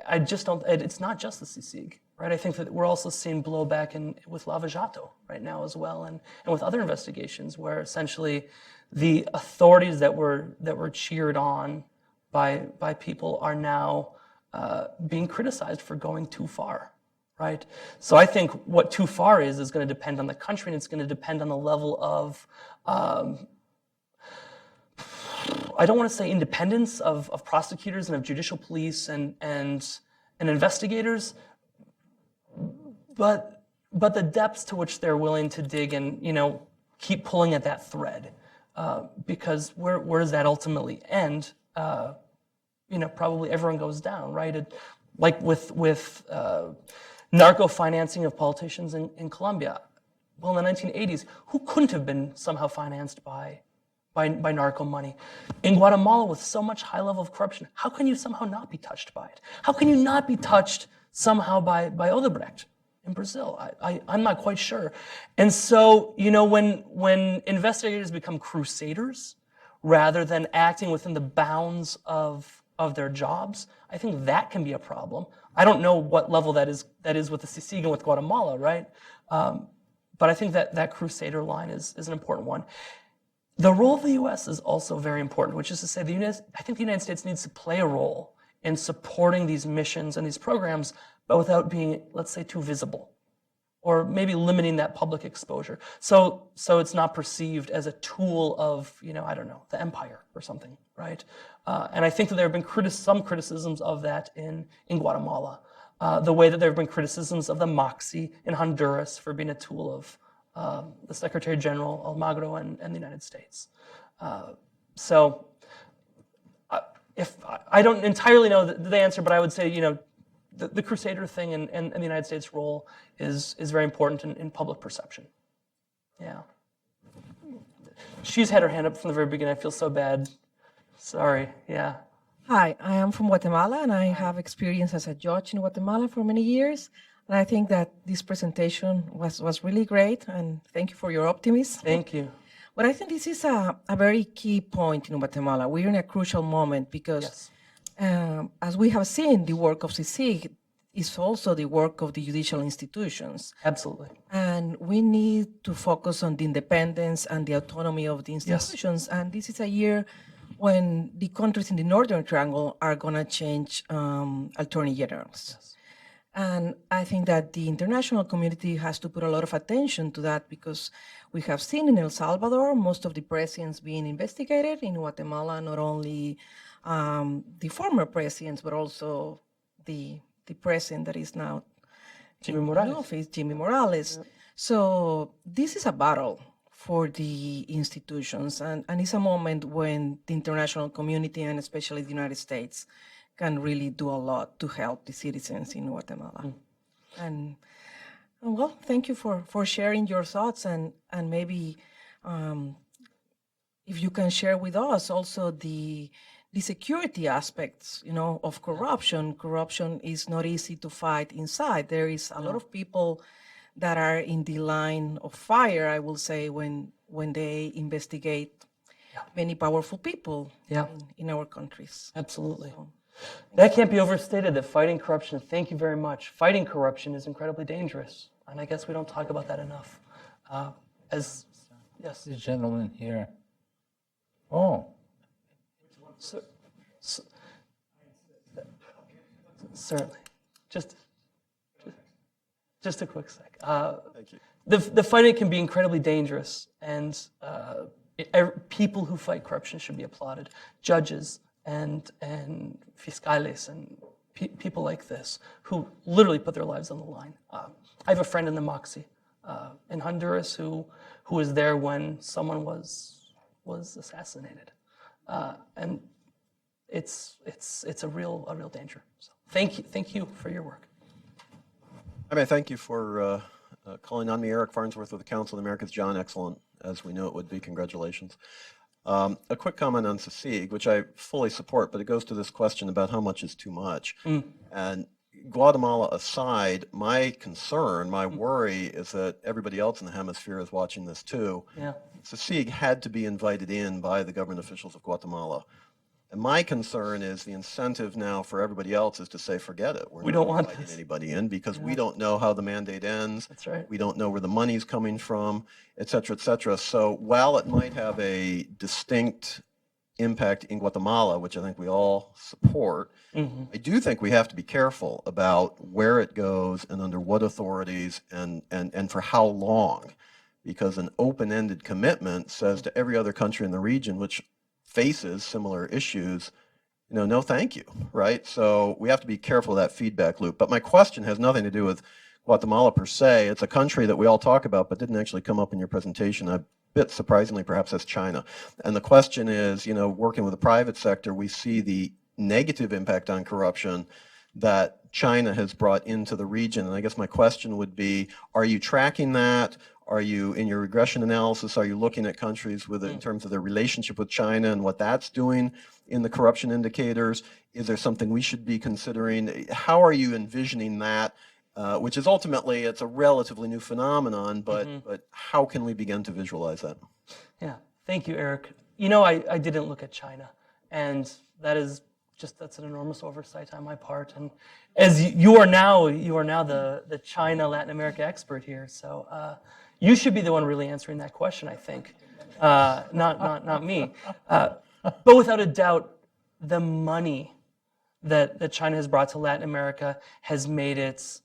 I just don't. It's not just the CICIG, right? I think that we're also seeing blowback with Lava Jato right now as well, and with other investigations where essentially the authorities that were cheered on by people are now being criticized for going too far, right? So I think what too far is going to depend on the country, and it's going to depend on the level of I don't want to say independence of prosecutors and of judicial police and investigators, but the depths to which they're willing to dig and keep pulling at that thread, because where does that ultimately end? Probably everyone goes down, right? Like with narco financing of politicians in Colombia. Well, in the 1980s, who couldn't have been somehow financed by narco money? In Guatemala, with so much high level of corruption, how can you somehow not be touched by it? How can you not be touched somehow by Odebrecht in Brazil? I'm not quite sure. And so, when investigators become crusaders rather than acting within the bounds of their jobs, I think that can be a problem. I don't know what level that is with the CICIG and with Guatemala, right? But I think that crusader line is an important one. The role of the U.S. is also very important, which is to say I think the United States needs to play a role in supporting these missions and these programs, but without being, let's say, too visible, or maybe limiting that public exposure. So it's not perceived as a tool of, I don't know, the empire or something, right? And I think that there have been some criticisms of that in Guatemala, the way that there have been criticisms of the MACCHI in Honduras for being a tool of the Secretary General Almagro and the United States. If I don't entirely know the answer, but I would say, the crusader thing and the United States role is very important in public perception. Yeah. She's had her hand up from the very beginning. I feel so bad. Sorry. Yeah. Hi, I am from Guatemala, and I have experience as a judge in Guatemala for many years. And I think that this presentation was really great, and thank you for your optimism. Thank you. But I think this is a very key point in Guatemala. We're in a crucial moment because, as we have seen, the work of CICIG is also the work of the judicial institutions. Absolutely. And we need to focus on the independence and the autonomy of the institutions. Yes. And this is a year when the countries in the Northern Triangle are going to change attorney generals. Yes. And I think that the international community has to put a lot of attention to that, because we have seen in El Salvador most of the presidents being investigated. In Guatemala, not only the former presidents, but also the president that is now Jaime Morales. In office, Jaime Morales. Yeah. So this is a battle for the institutions, and it's a moment when the international community, and especially the United States, can really do a lot to help the citizens in Guatemala. And well, thank you for sharing your thoughts, and maybe if you can share with us also the security aspects, of corruption. Corruption is not easy to fight inside. There is a lot of people that are in the line of fire, I will say, when they investigate many powerful people in our countries. Absolutely. So, that can't be overstated, that fighting corruption, thank you very much, fighting corruption is incredibly dangerous. And I guess we don't talk about that enough. As Yes. This gentleman here. Oh, Cer- cer- Certainly. Just a quick sec. Thank you. The fighting can be incredibly dangerous, and people who fight corruption should be applauded. Judges and fiscales and people like this who literally put their lives on the line. I have a friend in the MACCHI in Honduras who was there when someone was assassinated, and it's a real danger. So thank you for your work. Jaime, thank you for calling on me. Eric Farnsworth with the Council of the Americas. John, excellent, as we knew it would be. Congratulations. A quick comment on CICIG, which I fully support, but it goes to this question about how much is too much. And Guatemala aside, my concern, my worry is that everybody else in the hemisphere is watching this too. Yeah. CICIG had to be invited in by the government officials of Guatemala. And my concern is the incentive now for everybody else is to say, forget it. We don't want inviting this. anybody in because we don't know how the mandate ends. That's right. We don't know where the money's coming from, et cetera, et cetera. So while it might have a distinct impact in Guatemala, which I think we all support, I do think we have to be careful about where it goes and under what authorities and for how long. Because an open-ended commitment says to every other country in the region, which faces similar issues, no thank you, right? So we have to be careful of that feedback loop. But my question has nothing to do with Guatemala per se. It's a country that we all talk about but didn't actually come up in your presentation. A bit surprisingly, perhaps that's China. And the question is, working with the private sector, we see the negative impact on corruption that China has brought into the region. And I guess my question would be, are you tracking that? Are you, in your regression analysis, are you looking at countries with in terms of their relationship with China and what that's doing in the corruption indicators? Is there something we should be considering? How are you envisioning that? Which is ultimately, it's a relatively new phenomenon, but how can we begin to visualize that? Yeah, thank you, Eric. I didn't look at China, and that's an enormous oversight on my part. And as you are now the China Latin America expert here, so you should be the one really answering that question, I think, not me. But without a doubt, the money that China has brought to Latin America has made it,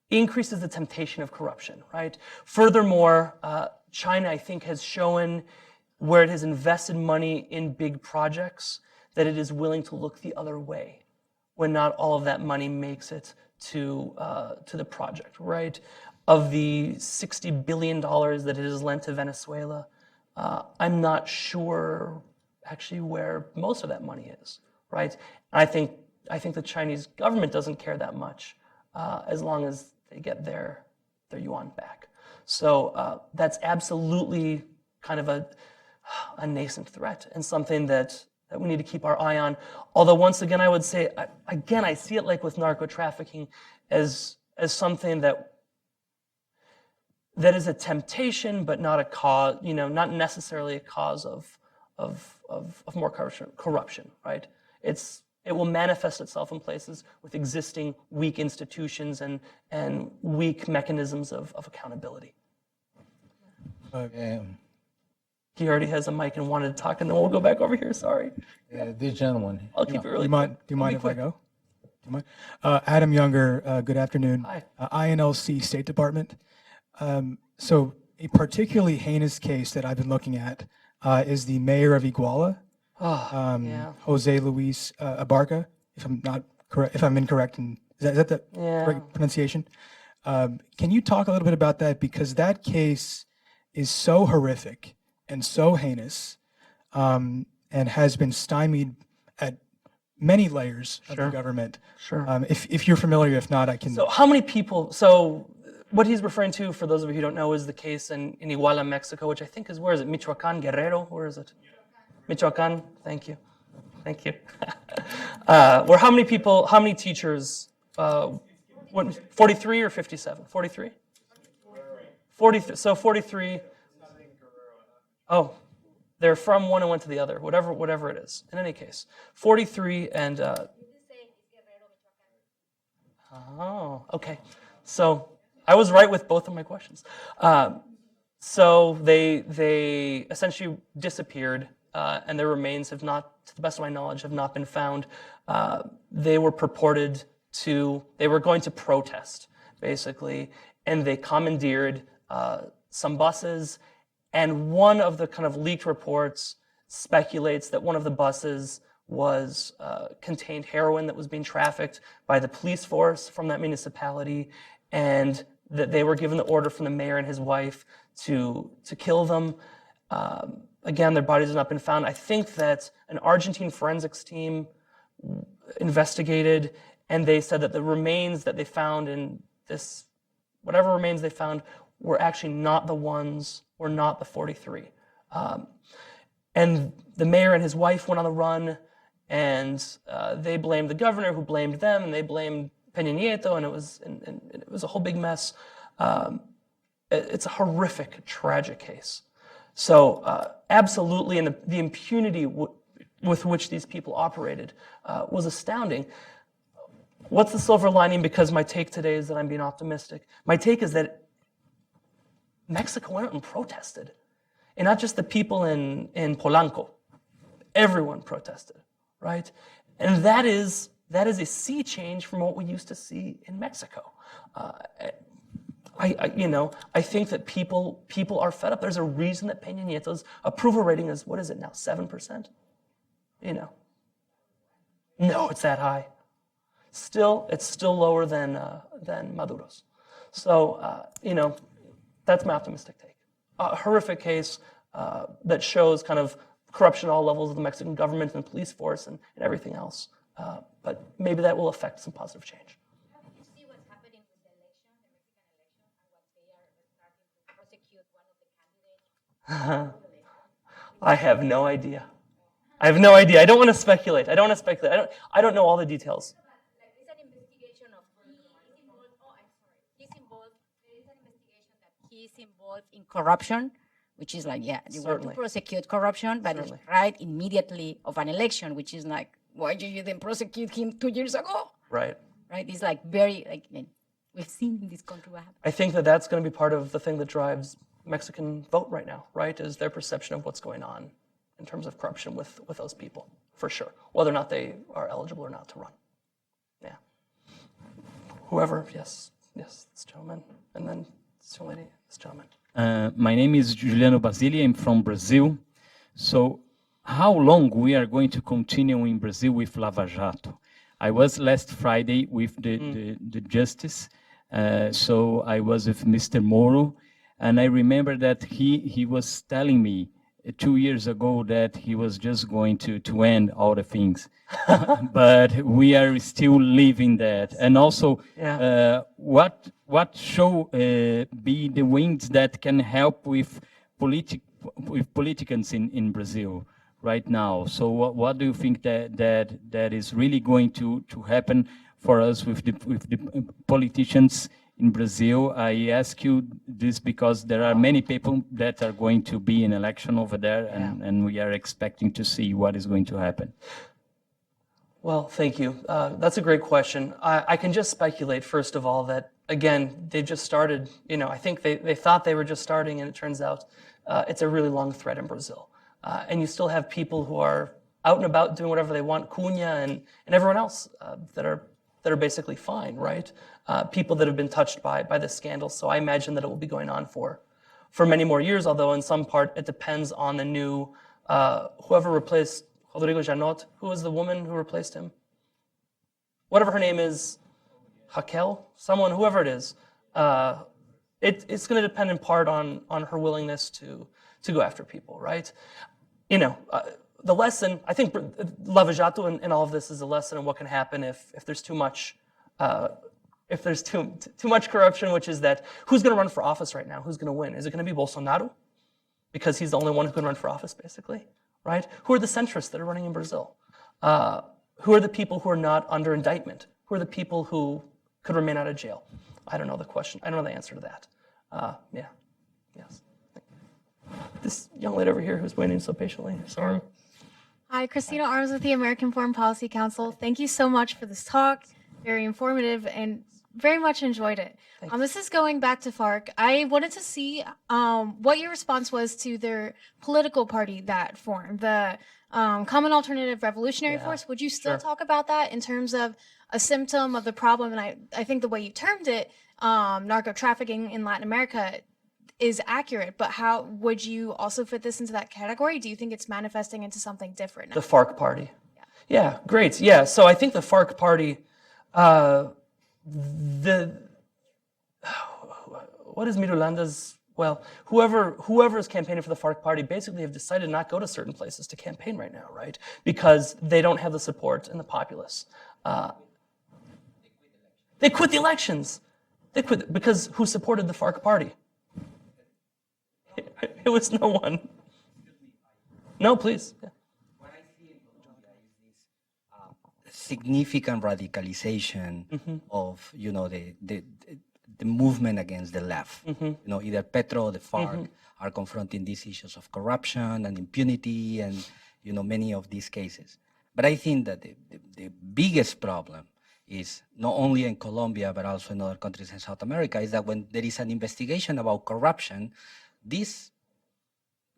increases the temptation of corruption, right? Furthermore, China, I think, has shown where it has invested money in big projects that it is willing to look the other way when not all of that money makes it to the project, right? Of the $60 billion that it has lent to Venezuela, I'm not sure actually where most of that money is, right? I think the Chinese government doesn't care that much as long as they get their yuan back. So that's absolutely kind of a nascent threat and something that we need to keep our eye on. Although once again, I would say, I see it like with narco trafficking as something that is a temptation, but not a cause, not necessarily a cause of more corruption, right? It will manifest itself in places with existing weak institutions and weak mechanisms of accountability. He already has a mic and wanted to talk, and then we'll go back over here. Sorry. this gentleman. I'll keep it really Do you mind if I go? Do you mind? Adam Younger, good afternoon. Hi. INLC State Department. So a particularly heinous case that I've been looking at is the mayor of Iguala, yeah. Jose Luis Abarca, if I'm incorrect, and is that the Yeah. correct pronunciation? Can you talk a little bit about that? Because that case is so horrific and so heinous, and has been stymied at many layers of the government. Sure. If you're familiar, if not, I can. So how many people, so what he's referring to, for those of you who don't know, is the case in Iguala, Mexico, which I think is, where is it? Michoacan, Guerrero? Where is it? Michoacan, thank you. Thank you. Where how many people, how many teachers, 43 or 57? 43? 43, so 43. Oh, they're from one and went to the other, whatever it is. In any case, 43 and, oh, okay. So I was right with both of my questions. So they essentially disappeared, and their remains have not, to the best of my knowledge, have not been found. They were purported to, they were going to protest, basically, and they commandeered some buses, and one of the kind of leaked reports speculates that one of the buses was contained heroin that was being trafficked by the police force from that municipality, and that they were given the order from the mayor and his wife to kill them. Again, their bodies have not been found. I think that an Argentine forensics team investigated, and they said that the remains that they found in this, whatever remains they found, were actually not the ones, were not the 43. And the mayor and his wife went on the run, and they blamed the governor, who blamed them, and they blamed Peña Nieto, and it was a whole big mess. It's a horrific, tragic case. So absolutely, and the impunity with which these people operated was astounding. What's the silver lining? Because my take today is that I'm being optimistic. My take is that Mexico went out and protested. And not just the people in Polanco. Everyone protested, right? And that is a sea change from what we used to see in Mexico. I think that people are fed up. There's a reason that Peña Nieto's approval rating is, what is it now, 7%? No, it's that high. It's still lower than Maduro's. So, that's my optimistic take. A horrific case that shows kind of corruption at all levels of the Mexican government and the police force and everything else. But maybe that will affect some positive change. How do you see what's happening with the election, the Mexican election, and what they are starting to prosecute one of the candidates? I have no idea. I don't want to speculate. I don't know all the details. There is an investigation of there is an investigation that he's involved in corruption, which is like, you want to prosecute corruption, but it's right immediately of an election, which is like, why did you then prosecute him 2 years ago? Right. Right? It's like very, we've seen in this country what happens. I think that that's going to be part of the thing that drives Mexican vote right now, right? Is their perception of what's going on in terms of corruption with those people, for sure. Whether or not they are eligible or not to run. Yeah. Whoever, yes, this gentleman, and then this young lady, this gentleman. My name is Juliano Basile. I'm from Brazil. So how long we are going to continue in Brazil with Lava Jato? I was last Friday with the justice. So I was with Mr. Moro. And I remember that he was telling me 2 years ago that he was just going to end all the things. But we are still living that. And also, what should be the wings that can help with politicians in Brazil right now? So what do you think that is really going to happen for us with the politicians in Brazil? I ask you this because there are many people that are going to be in election over there, and we are expecting to see what is going to happen. Well, thank you. That's a great question. I can just speculate, first of all, that, again, they just started, I think they thought they were just starting, and it turns out it's a really long thread in Brazil. And you still have people who are out and about doing whatever they want, Cunha and everyone else that are basically fine, right? People that have been touched by this scandal. So I imagine that it will be going on for many more years, although in some part it depends on the new, whoever replaced Rodrigo Janot. Who was the woman who replaced him? Whatever her name is, Raquel? Someone, whoever it is. It's going to depend in part on her willingness to go after people, right? The lesson, I think Lava Jato and all of this is a lesson in what can happen if there's too much corruption, which is that who's going to run for office right now? Who's going to win? Is it going to be Bolsonaro? Because he's the only one who can run for office, basically, right? Who are the centrists that are running in Brazil? Who are the people who are not under indictment? Who are the people who could remain out of jail? I don't know the question. I don't know the answer to that. Yes. This young lady over here who's waiting so patiently. Sorry. Hi, Christina Arms with the American Foreign Policy Council. Thank you so much for this talk. Very informative. And very much enjoyed it. This is going back to FARC. I wanted to see what your response was to their political party that formed, the Common Alternative Revolutionary Force. Would you still talk about that in terms of a symptom of the problem? And I think the way you termed it, narco trafficking in Latin America, is accurate, but how would you also fit this into that category? Do you think it's manifesting into something different now? The FARC Party. Yeah, great. Yeah, so I think the FARC Party, what is Mirolanda's, well, whoever is campaigning for the FARC Party basically have decided not to go to certain places to campaign right now, right? Because they don't have the support in the populace. They quit the elections. They quit because who supported the FARC Party? It was no one. No, please. Yeah. What I see in Colombia is this significant radicalization of, you know, the movement against the left. You know, either Petro or the FARC are confronting these issues of corruption and impunity and, you know, many of these cases. But I think that the biggest problem is not only in Colombia, but also in other countries in South America, is that when there is an investigation about corruption, these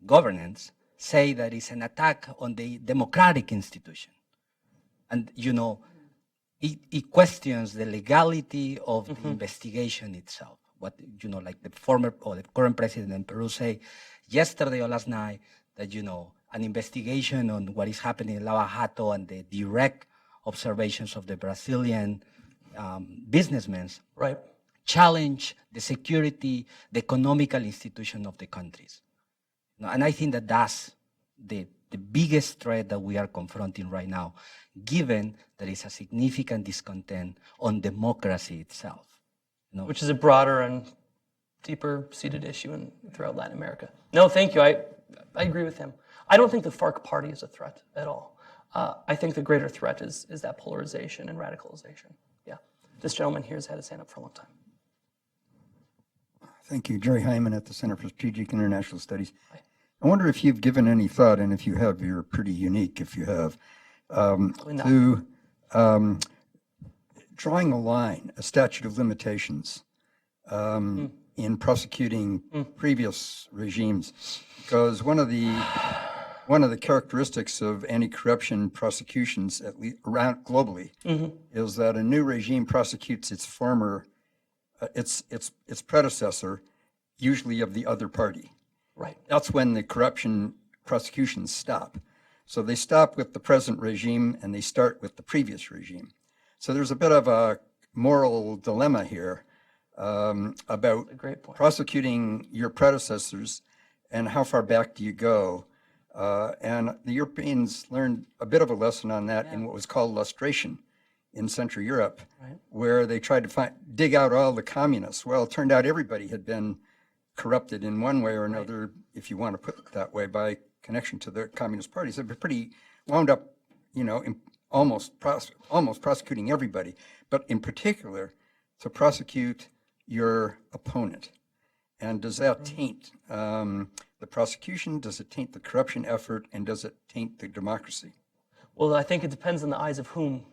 governments say that it's an attack on the democratic institution. And, you know, it questions the legality of the investigation itself. What, you know, like the former or the current president in Peru say yesterday or last night that, you know, an investigation on what is happening in Lava Jato and the direct observations of the Brazilian businessmen challenge the security, the economical institution of the countries. And I think that that's the biggest threat that we are confronting right now, given there is a significant discontent on democracy itself. You know? Which is a broader and deeper-seated issue throughout Latin America. No, thank you. I agree with him. I don't think the FARC Party is a threat at all. I think the greater threat is that polarization and radicalization. Yeah. This gentleman here has had his hand up for a long time. Thank you. Jerry Hyman at the Center for Strategic International Studies. I wonder if you've given any thought, and if you have, you're pretty unique if you have, to drawing a line, a statute of limitations in prosecuting previous regimes. Because one of the characteristics of anti-corruption prosecutions, at least around globally, is that a new regime prosecutes its former, its predecessor, usually of the other party. Right. That's when the corruption prosecutions stop. So they stop with the present regime and they start with the previous regime. So there's a bit of a moral dilemma here about prosecuting your predecessors and how far back do you go. And the Europeans learned a bit of a lesson on that in what was called lustration in Central Europe, where they tried to dig out all the communists. Well, it turned out everybody had been corrupted in one way or another, if you want to put it that way, by connection to the communist parties. They've been pretty wound up, you know, almost prosecuting everybody, but in particular to prosecute your opponent. And does that taint the prosecution? Does it taint the corruption effort? And does it taint the democracy? Well, I think it depends on the eyes of whom,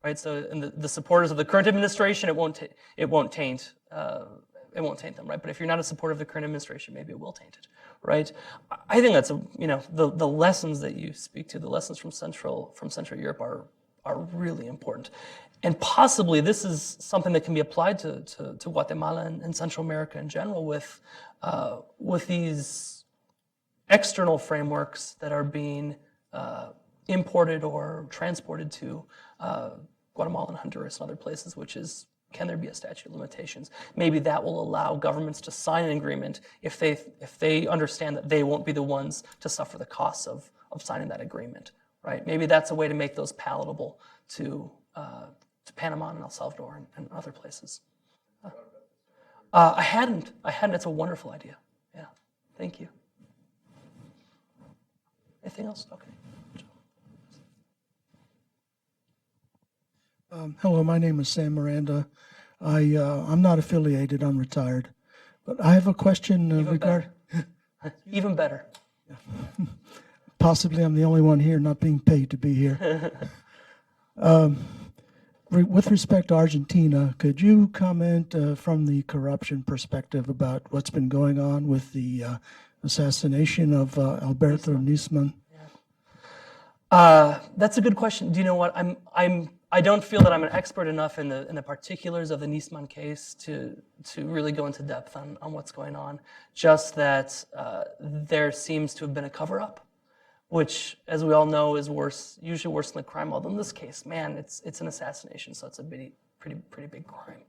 right? So, in the supporters of the current administration, it won't taint them, right? But if you're not a supporter of the current administration, maybe it will taint it, right? I think that's the lessons that you speak to, the lessons from Central Europe are really important, and possibly this is something that can be applied to Guatemala and Central America in general with these external frameworks that are being imported or transported to Guatemala and Honduras and other places, which is, can there be a statute of limitations? Maybe that will allow governments to sign an agreement if they understand that they won't be the ones to suffer the costs of signing that agreement, right? Maybe that's a way to make those palatable to Panama and El Salvador and other places. I hadn't. It's a wonderful idea. Yeah. Thank you. Anything else? Okay. Hello, my name is Sam Miranda. I'm not affiliated, I'm retired. But I have a question regarding... Even better. Possibly I'm the only one here not being paid to be here. with respect to Argentina, could you comment from the corruption perspective about what's been going on with the assassination of Alberto Nisman? That's a good question. Do you know what? I don't feel that I'm an expert enough in the particulars of the Nisman case to really go into depth on what's going on. Just that there seems to have been a cover-up, which, as we all know, is usually worse than a crime. Although in this case, man, it's an assassination, so it's a pretty big crime.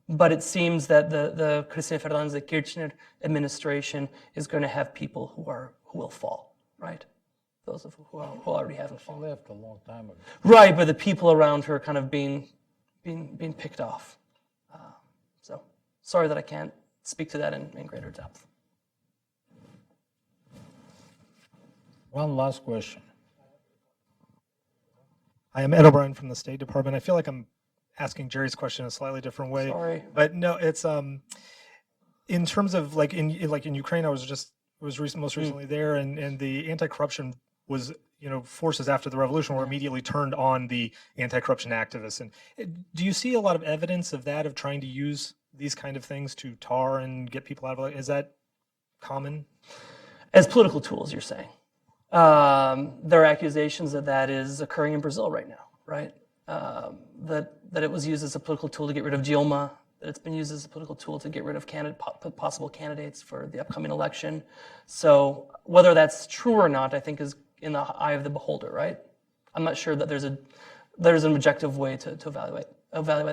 But it seems that the Cristina Fernández de Kirchner administration is going to have people who will fall, right? Those of who already haven't fallen. She left a long time ago. Right, but the people around her kind of being picked off. So sorry that I can't speak to that in greater depth. One last question. I am Ed O'Brien from the State Department. I feel like I'm asking Jerry's question in a slightly different way. Sorry. But no, it's in terms of like in Ukraine, I was most recently there, and the anti-corruption was, forces after the revolution were immediately turned on the anti-corruption activists. And do you see a lot of evidence of that, of trying to use these kind of things to tar and get people out of it? Is that common? As political tools, you're saying? There are accusations that is occurring in Brazil right now, right? That it was used as a political tool to get rid of Dilma, that it's been used as a political tool to get rid of possible candidates for the upcoming election. So whether that's true or not, I think is in the eye of the beholder, right? I'm not sure that there's an objective way to evaluate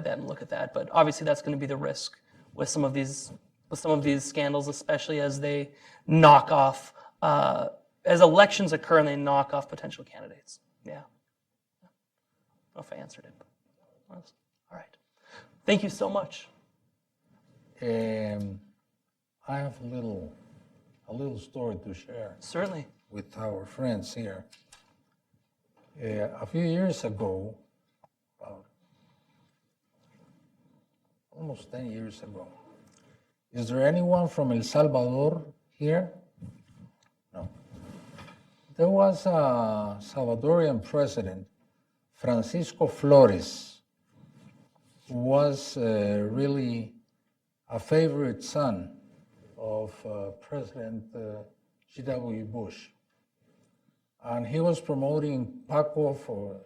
that and look at that, but obviously that's going to be the risk with some of these scandals, especially as they knock off, as elections occur and they knock off potential candidates. Yeah. I don't know if I answered it. But all right. Thank you so much. I have a little story to share. Certainly. With our friends here. A few years ago, almost 10 years ago, is there anyone from El Salvador here? No. There was a Salvadorian president, Francisco Flores, who was really a favorite son of President G.W. Bush. And he was promoting Paco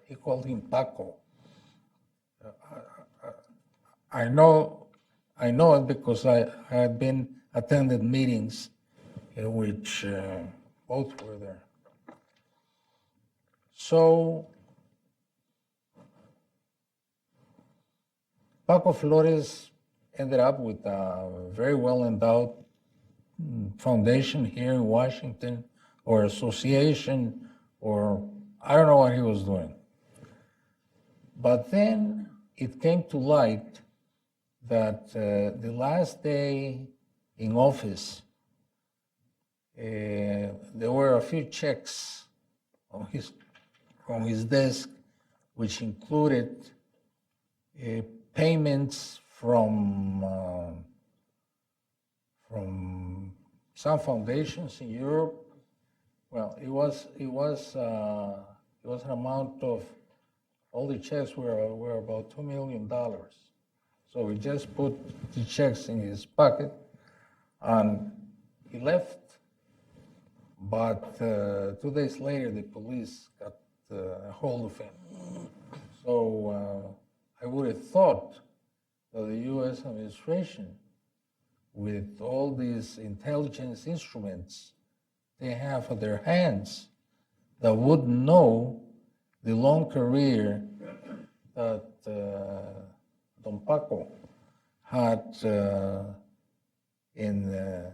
he called him Paco. I know it because I had been attended meetings in which both were there. So Paco Flores ended up with a very well-endowed foundation here in Washington, or association, or I don't know what he was doing. But then it came to light that the last day in office, there were a few checks on his desk, which included payments from some foundations in Europe. Well, it was an amount of, all the checks were about $2 million. So he just put the checks in his pocket and he left. But 2 days later, the police got a hold of him. So I would have thought that the U.S. administration, with all these intelligence instruments they have at their hands, that would know the long career that Don Paco had in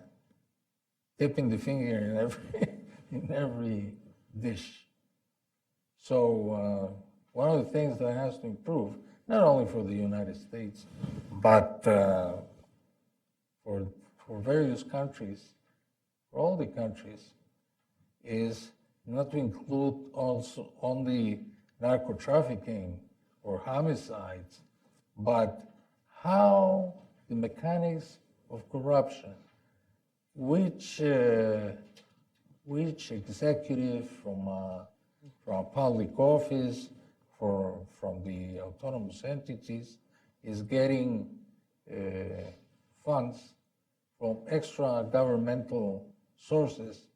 dipping the finger in every dish. So one of the things that has to improve, not only for the United States, but for various countries, for all the countries, is not to include also only narco trafficking or homicides, but how the mechanics of corruption, which executive from a public office, from the autonomous entities is getting funds from extra governmental sources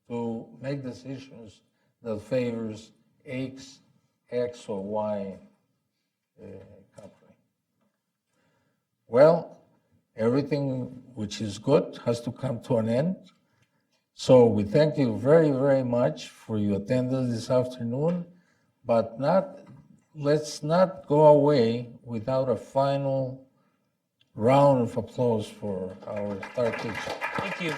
to make decisions that favors X or Y country. Well, everything which is good has to come to an end. So we thank you very, very much for your attendance this afternoon, but let's not go away without a final round of applause for our star teacher. Thank you.